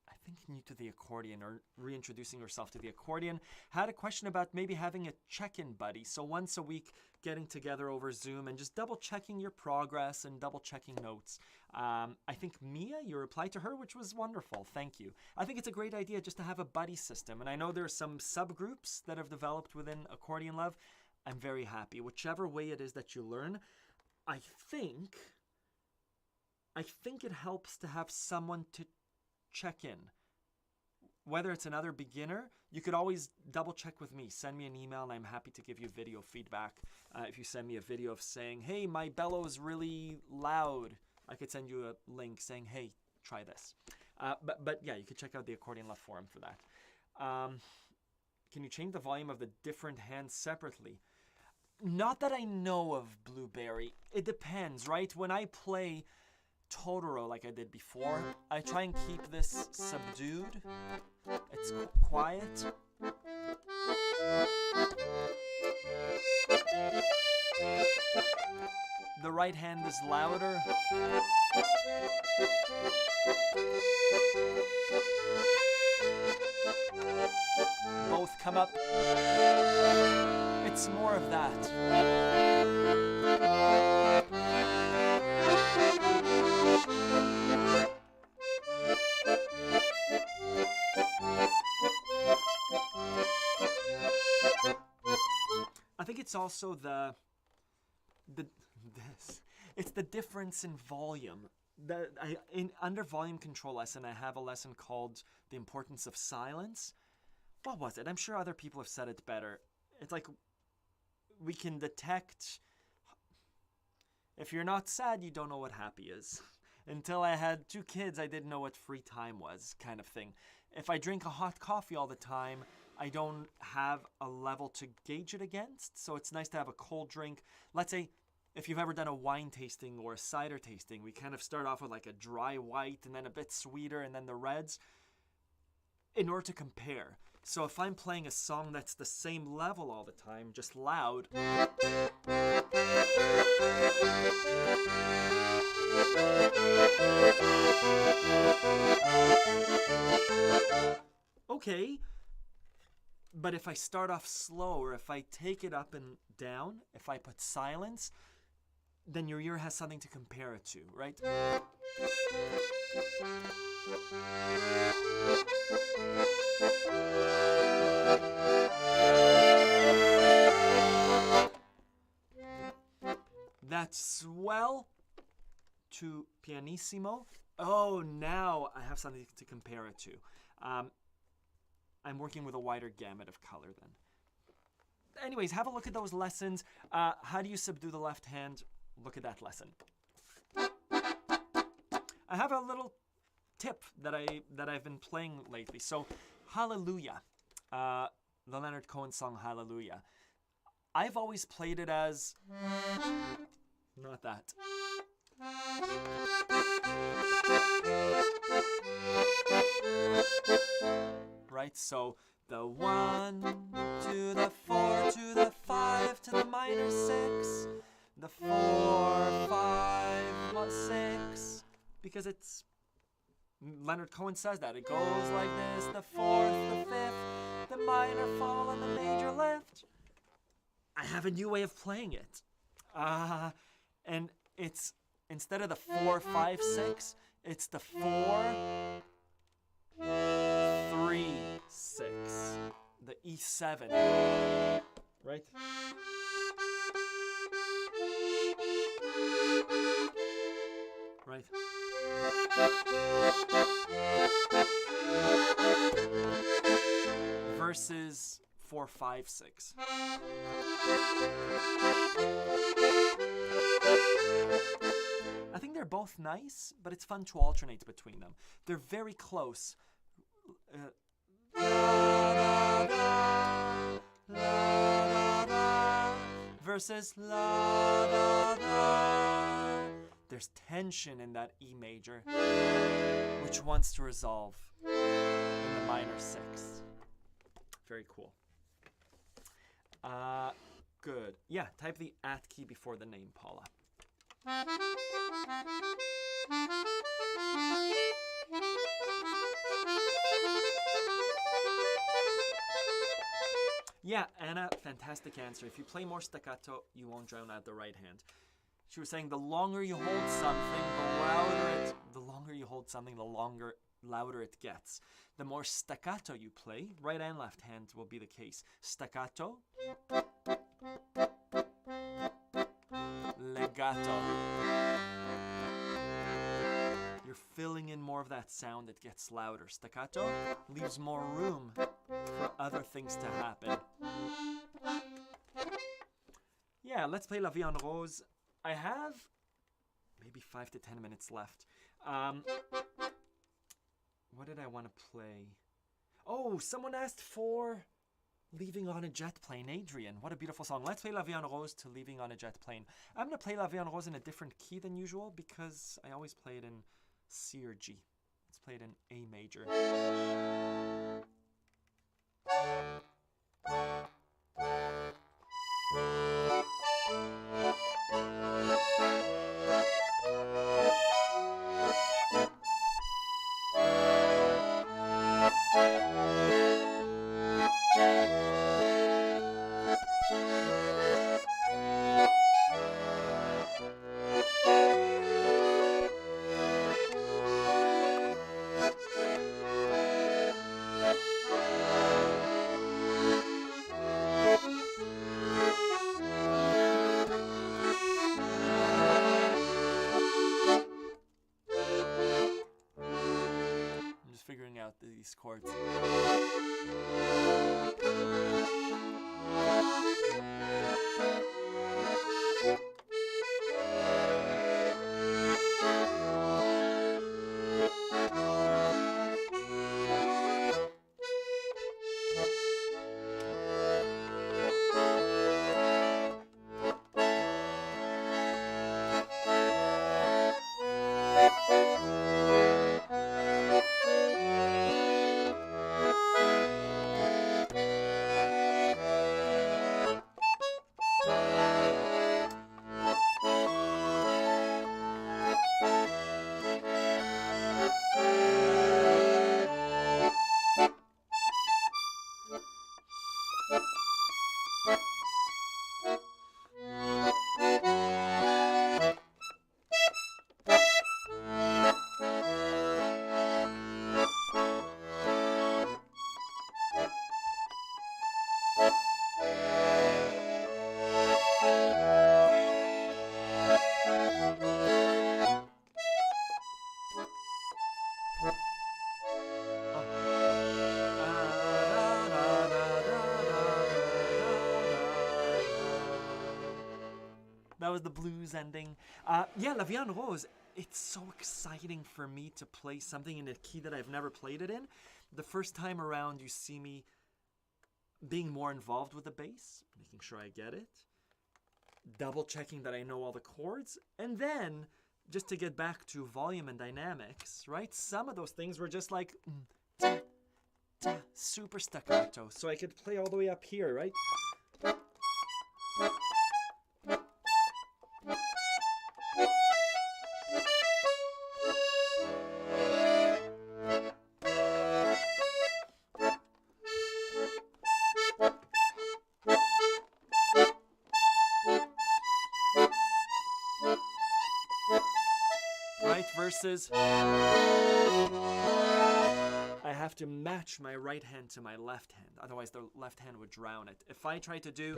I think new to the accordion or reintroducing herself to the accordion, had a question about maybe having a check-in buddy. So once a week, getting together over Zoom and just double-checking your progress and double-checking notes. I think Mia, you replied to her, which was wonderful. Thank you. I think it's a great idea just to have a buddy system. And I know there are some subgroups that have developed within Accordion Love. I'm very happy. Whichever way it is that you learn, I think it helps to have someone to check in. Whether it's another beginner, you could always double check with me. Send me an email and I'm happy to give you video feedback. If you send me a video of saying, hey, my bellow is really loud, I could send you a link saying, hey, try this. But yeah, you could check out the Accordion Love forum for that. Can you change the volume of the different hands separately? Not that I know of, Blueberry. It depends, right? When I play Totoro like I did before, I try and keep this subdued. It's quiet. The right hand is louder. Both come up. It's more of that. I think it's also it's the difference in volume. Under volume control lesson, I have a lesson called The Importance of Silence. What was it? I'm sure other people have said it better. It's like we can detect, if you're not sad, you don't know what happy is. Until I had 2 kids, I didn't know what free time was, kind of thing. If I drink a hot coffee all the time, I don't have a level to gauge it against, so it's nice to have a cold drink. Let's say, if you've ever done a wine tasting or a cider tasting, we kind of start off with like a dry white and then a bit sweeter and then the reds, in order to compare. So if I'm playing a song that's the same level all the time, just loud, okay, but if I start off slow or if I take it up and down, if I put silence, then your ear has something to compare it to, right? That swell to pianissimo. Oh, now I have something to compare it to. I'm working with a wider gamut of color then. Anyways, have a look at those lessons. How do you subdue the left hand? Look at that lesson. I have a little tip that I've been playing lately. So, Hallelujah, the Leonard Cohen song Hallelujah. I've always played it as not that. Right? So the 1 to the 4 to the 5 to the minor 6, the 4, 5, 6, because it's Leonard Cohen says that. It goes like this: the 4th, the 5th, the minor fall and the major lift. I have a new way of playing it. And it's, instead of the 4, 5, 6, it's the 4, 3, 6. The E7. Right? Right. Versus 4, 5, 6. I think they're both nice, but it's fun to alternate between them. They're very close. La, da, da, la, da, da, versus la, da, da. There's tension in that E major, which wants to resolve in the minor 6. Very cool. Good. Yeah, type the at key before the name, Paula. Yeah, Anna, fantastic answer. If you play more staccato, you won't drown out the right hand. She was saying the longer you hold something, louder it gets. The more staccato you play, right and left hand will be the case. Staccato, legato. You're filling in more of that sound, it gets louder. Staccato leaves more room for other things to happen. Yeah, let's play La Vie en Rose. I have maybe 5 to 10 minutes left. What did I want to play? Oh, someone asked for Leaving on a Jet Plane. Adrian, what a beautiful song. Let's play La Vie en Rose to Leaving on a Jet Plane. I'm going to play La Vie en Rose in a different key than usual because I always play it in C or G. Let's play it in A major. Figuring out these chords. That was the blues ending. Yeah, La Vie en Rose. It's so exciting for me to play something in a key that I've never played it in. The first time around, you see me being more involved with the bass, making sure I get it, double checking that I know all the chords, and then just to get back to volume and dynamics, right? Some of those things were just like super staccato, so I could play all the way up here, right? Versus I have to match my right hand to my left hand, otherwise the left hand would drown it. If I try to do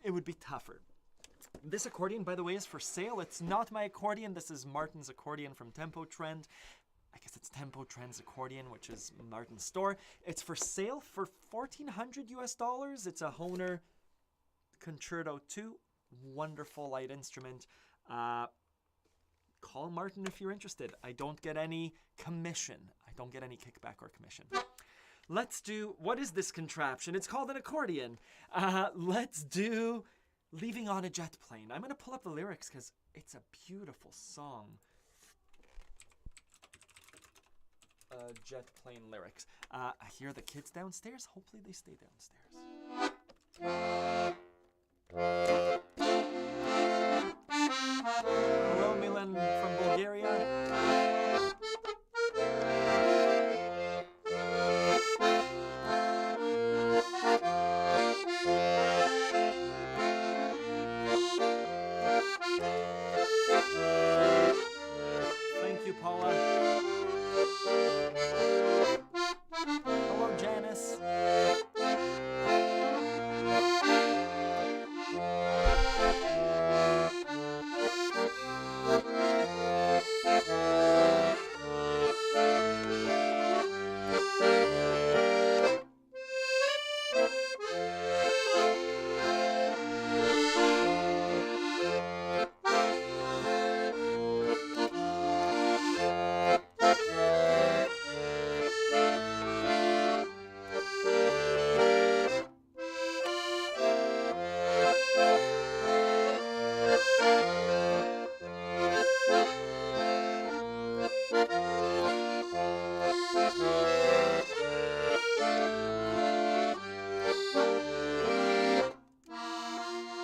it would be tougher. This accordion, by the way, is for sale. It's not my accordion. This is Martin's accordion from Tempo Trend. I guess it's Tempo Trend's accordion, which is Martin's store. It's for sale for $1,400 US. It's a Hohner Concerto II, wonderful light instrument. call Martin if you're interested. I don't get any commission. I don't get any kickback or commission. Let's do, what is this contraption? It's called an accordion. Let's do Leaving on a Jet Plane. I'm going to pull up the lyrics because it's a beautiful song. Jet plane lyrics. I hear the kids downstairs. Hopefully they stay downstairs. Hello, Milan from Bulgaria. Thank you, Paula. Hello, Janice.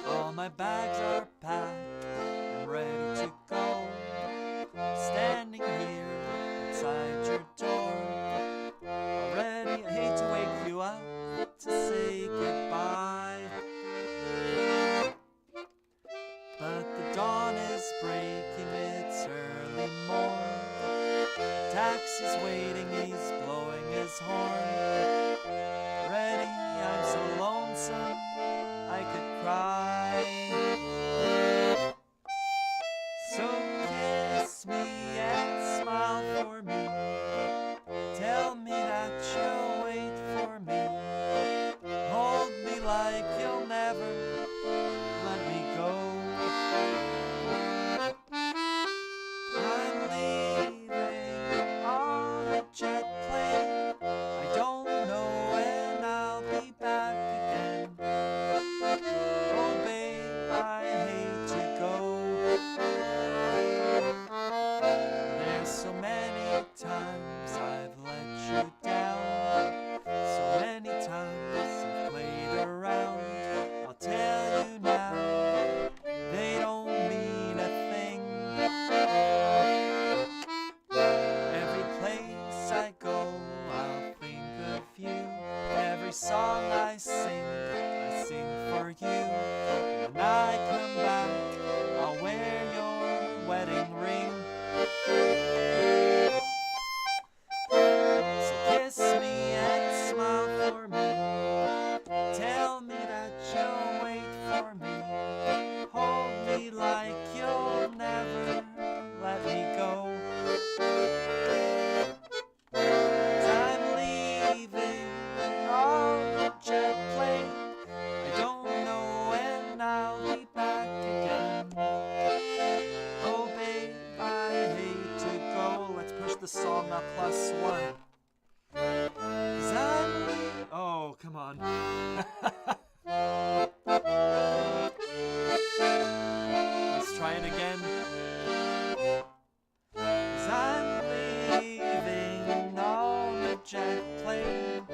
All my bags are packed, I'm ready to go. Standing here outside your door. Already I hate to wake you up to say goodbye. But the dawn is breaking, it's early morn. Taxi's waiting, he's blowing his horn. Ready, I'm so lonesome I could cry. So kiss me and smile for me. Tell me that you'll wait for me. Hold me like you'll never let me go. I'm leaving on a jet plane. I don't know when I'll be back again. Oh babe, I hate to go. There's so many times I've let you down. So many times I've played around. I'll tell you now, they don't mean a thing. Every place I go, I'll think of you. Every song I sing for you. When I come back, I'll wear your wedding ring. So kiss me and smile for me. Tell me that you'll wait for me. Hold me like you'll never let me go. 'Cause I'm leaving on a jet plane. I don't know when I'll be back again. Oh babe, I hate to go. Let's push the song up +1. 'Cause I'm oh, come on. Let's try it again. 'Cause I'm leaving on a jet plane.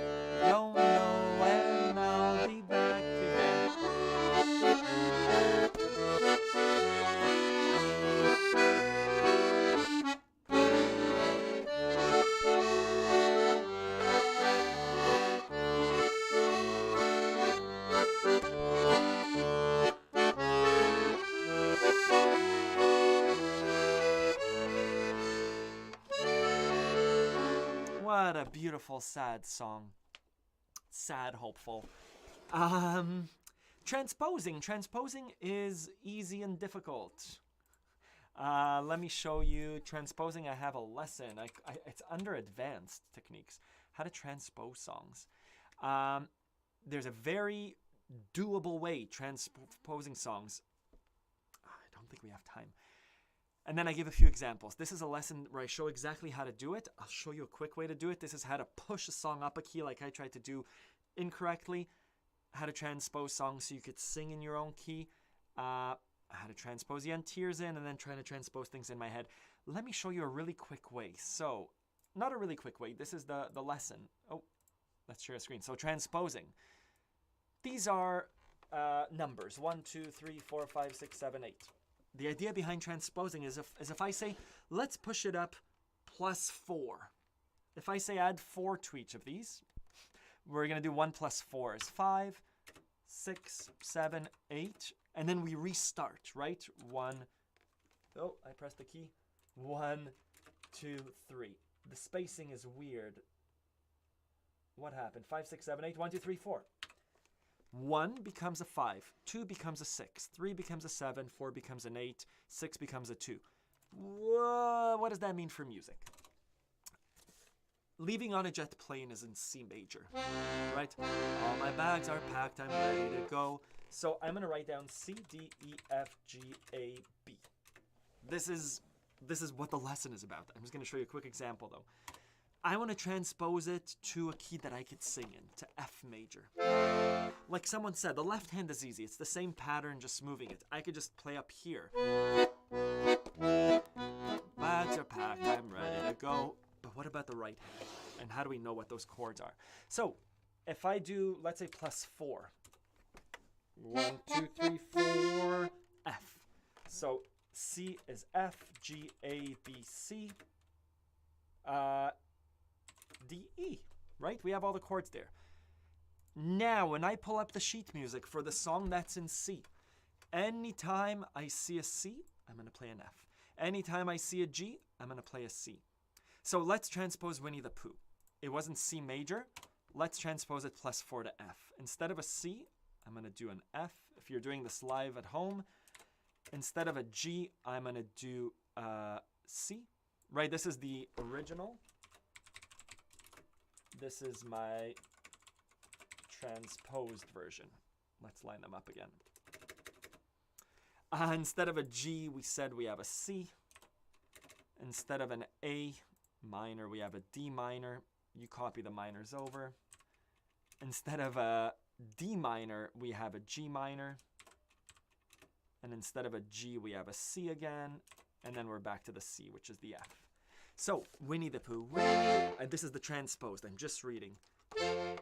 Don't know when I'll be back again. What a beautiful, sad song. Sad, hopeful. Transposing. Transposing is easy and difficult. Let me show you. Transposing, I have a lesson. It's under advanced techniques. How to transpose songs. There's a very doable way transposing songs. I don't think we have time. And then I give a few examples. This is a lesson where I show exactly how to do it. I'll show you a quick way to do it. This is how to push a song up a key like I tried to do incorrectly. How to transpose songs so you could sing in your own key. How to transpose the end tears in, and then trying to transpose things in my head. Let me show you a really quick way. So, not a really quick way. This is the lesson. Oh, let's share a screen. So transposing. These are numbers. 1, 2, 3, 4, 5, 6, 7, 8. The idea behind transposing is if I say, let's push it up +4. If I say add 4 to each of these, we're going to do 1 + 4 is 5, 6, 7, 8. And then we restart, right? 1. Oh, I pressed the key. 1, 2, 3. The spacing is weird. What happened? 5, 6, 7, 8. 1, 2, 3, 4. 1 becomes a 5, 2 becomes a 6, 3 becomes a 7, 4 becomes an 8, 6 becomes a 2. What does that mean for music? Leaving on a jet plane is in C major, right? All my bags are packed, I'm ready to go. So I'm going to write down C, D, E, F, G, A, B. This is what the lesson is about. I'm just going to show you a quick example though. I want to transpose it to a key that I could sing in, to F major. Like someone said, the left hand is easy. It's the same pattern, just moving it. I could just play up here. Bags are packed, I'm ready to go. But what about the right hand? And how do we know what those chords are? So, if I do, let's say +4. 1, 2, 3, 4, F. So, C is F, G, A, B, C. D, E, right? We have all the chords there. Now, when I pull up the sheet music for the song that's in C, anytime I see a C, I'm going to play an F. Anytime I see a G, I'm going to play a C. So let's transpose Winnie the Pooh. It wasn't C major. Let's transpose it +4 to F. Instead of a C, I'm going to do an F. If you're doing this live at home, instead of a G, I'm going to do C. Right, this is the original. This is my transposed version. Let's line them up again. Instead of a G, we said we have a C. Instead of an A minor, we have a D minor. You copy the minors over. Instead of a D minor, we have a G minor. And instead of a G, we have a C again. And then we're back to the C, which is the F. So, Winnie the Pooh, and this is the transposed, I'm just reading.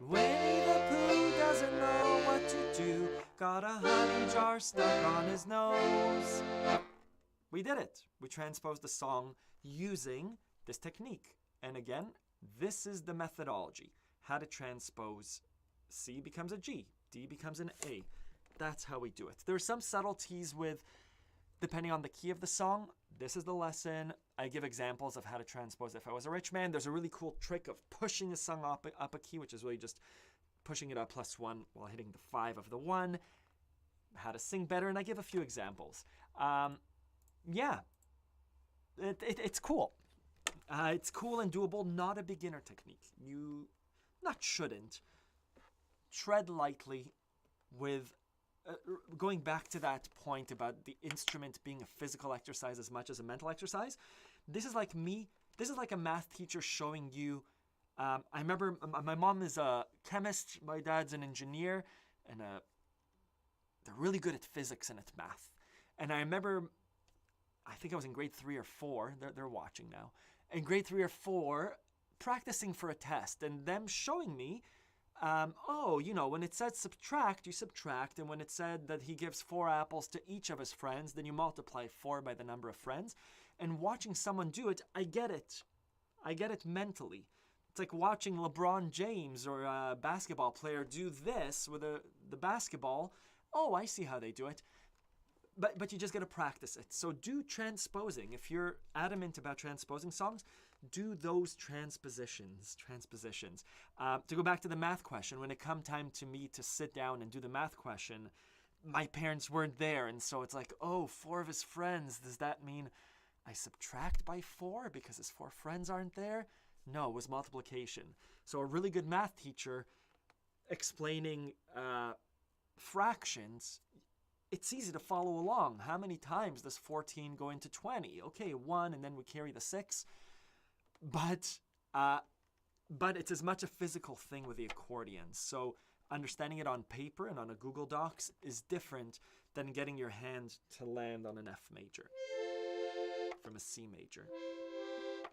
Winnie the Pooh doesn't know what to do, got a honey jar stuck on his nose. We did it. We transposed the song using this technique. And again, this is the methodology. How to transpose C becomes a G, D becomes an A. That's how we do it. There are some subtleties with, depending on the key of the song. This is the lesson. I give examples of how to transpose If I Was a Rich Man. There's a really cool trick of pushing a song up a key, which is really just pushing it up +1 while hitting the 5 of the 1. How to sing better, and I give a few examples. Yeah, it's cool. It's cool and doable, not a beginner technique. You shouldn't. Tread lightly with going back to that point about the instrument being a physical exercise as much as a mental exercise. This is like a math teacher showing you. I remember my mom is a chemist, my dad's an engineer, and they're really good at physics and at math. And I remember, I think I was in grade 3 or 4, they're watching now, in grade 3 or 4, practicing for a test, and them showing me, when it said subtract, you subtract, and when it said that he gives 4 apples to each of his friends, then you multiply 4 by the number of friends. And watching someone do it, I get it. I get it mentally. It's like watching LeBron James or a basketball player do this with the basketball. Oh, I see how they do it. But you just got to practice it. So do transposing. If you're adamant about transposing songs, do those transpositions. To go back to the math question, when it come time to me to sit down and do the math question, my parents weren't there. And so it's like, 4 of his friends. Does that mean I subtract by 4 because his 4 friends aren't there? No, it was multiplication. So a really good math teacher explaining fractions, it's easy to follow along. How many times does 14 go into 20? Okay, 1, and then we carry the 6. But it's as much a physical thing with the accordion. So understanding it on paper and on a Google Docs is different than getting your hand to land on an F major from a C major.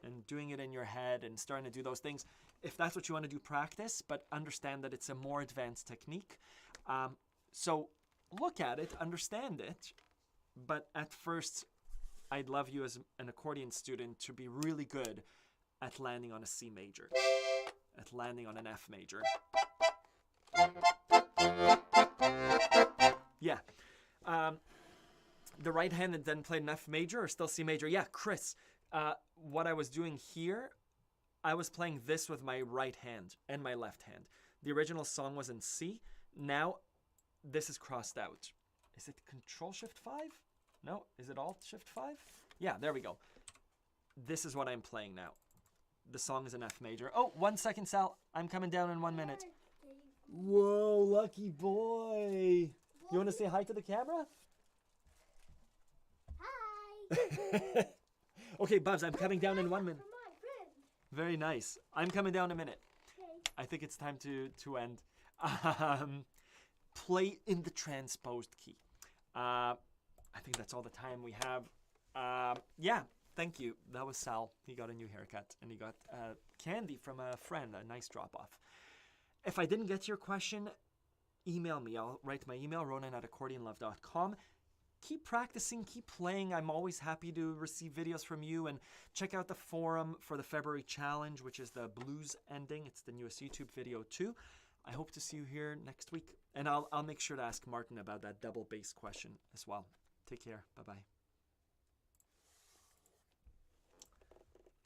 And doing it in your head and starting to do those things, if that's what you want to do, practice, but understand that it's a more advanced technique. So look at it, understand it, but at first, I'd love you as an accordion student to be really good at landing on a C major, at landing on an F major. Yeah. The right hand that then played an F major or still C major? Yeah, Chris, what I was doing here, I was playing this with my right hand and my left hand. The original song was in C. Now, this is crossed out. Is it Control-Shift-5? No, is it Alt-Shift-5? Yeah, there we go. This is what I'm playing now. The song is in F major. Oh, 1 second, Sal. I'm coming down in 1 minute. Whoa, lucky boy. You want to say hi to the camera? Hi. Okay, Bubs, I'm coming down in 1 minute. Come on, friend. Very nice. I'm coming down in a minute. Okay. I think it's time to end. Play in the transposed key. I think that's all the time we have. Yeah, thank you. That was Sal. He got a new haircut and he got candy from a friend, a nice drop-off. If I didn't get to your question, email me. I'll write my email, ronan@accordionlove.com. Keep practicing, keep playing. I'm always happy to receive videos from you, and check out the forum for the February challenge, which is the blues ending. It's the newest YouTube video too. I hope to see you here next week, and I'll make sure to ask Martin about that double bass question as well. Take care. Bye-bye.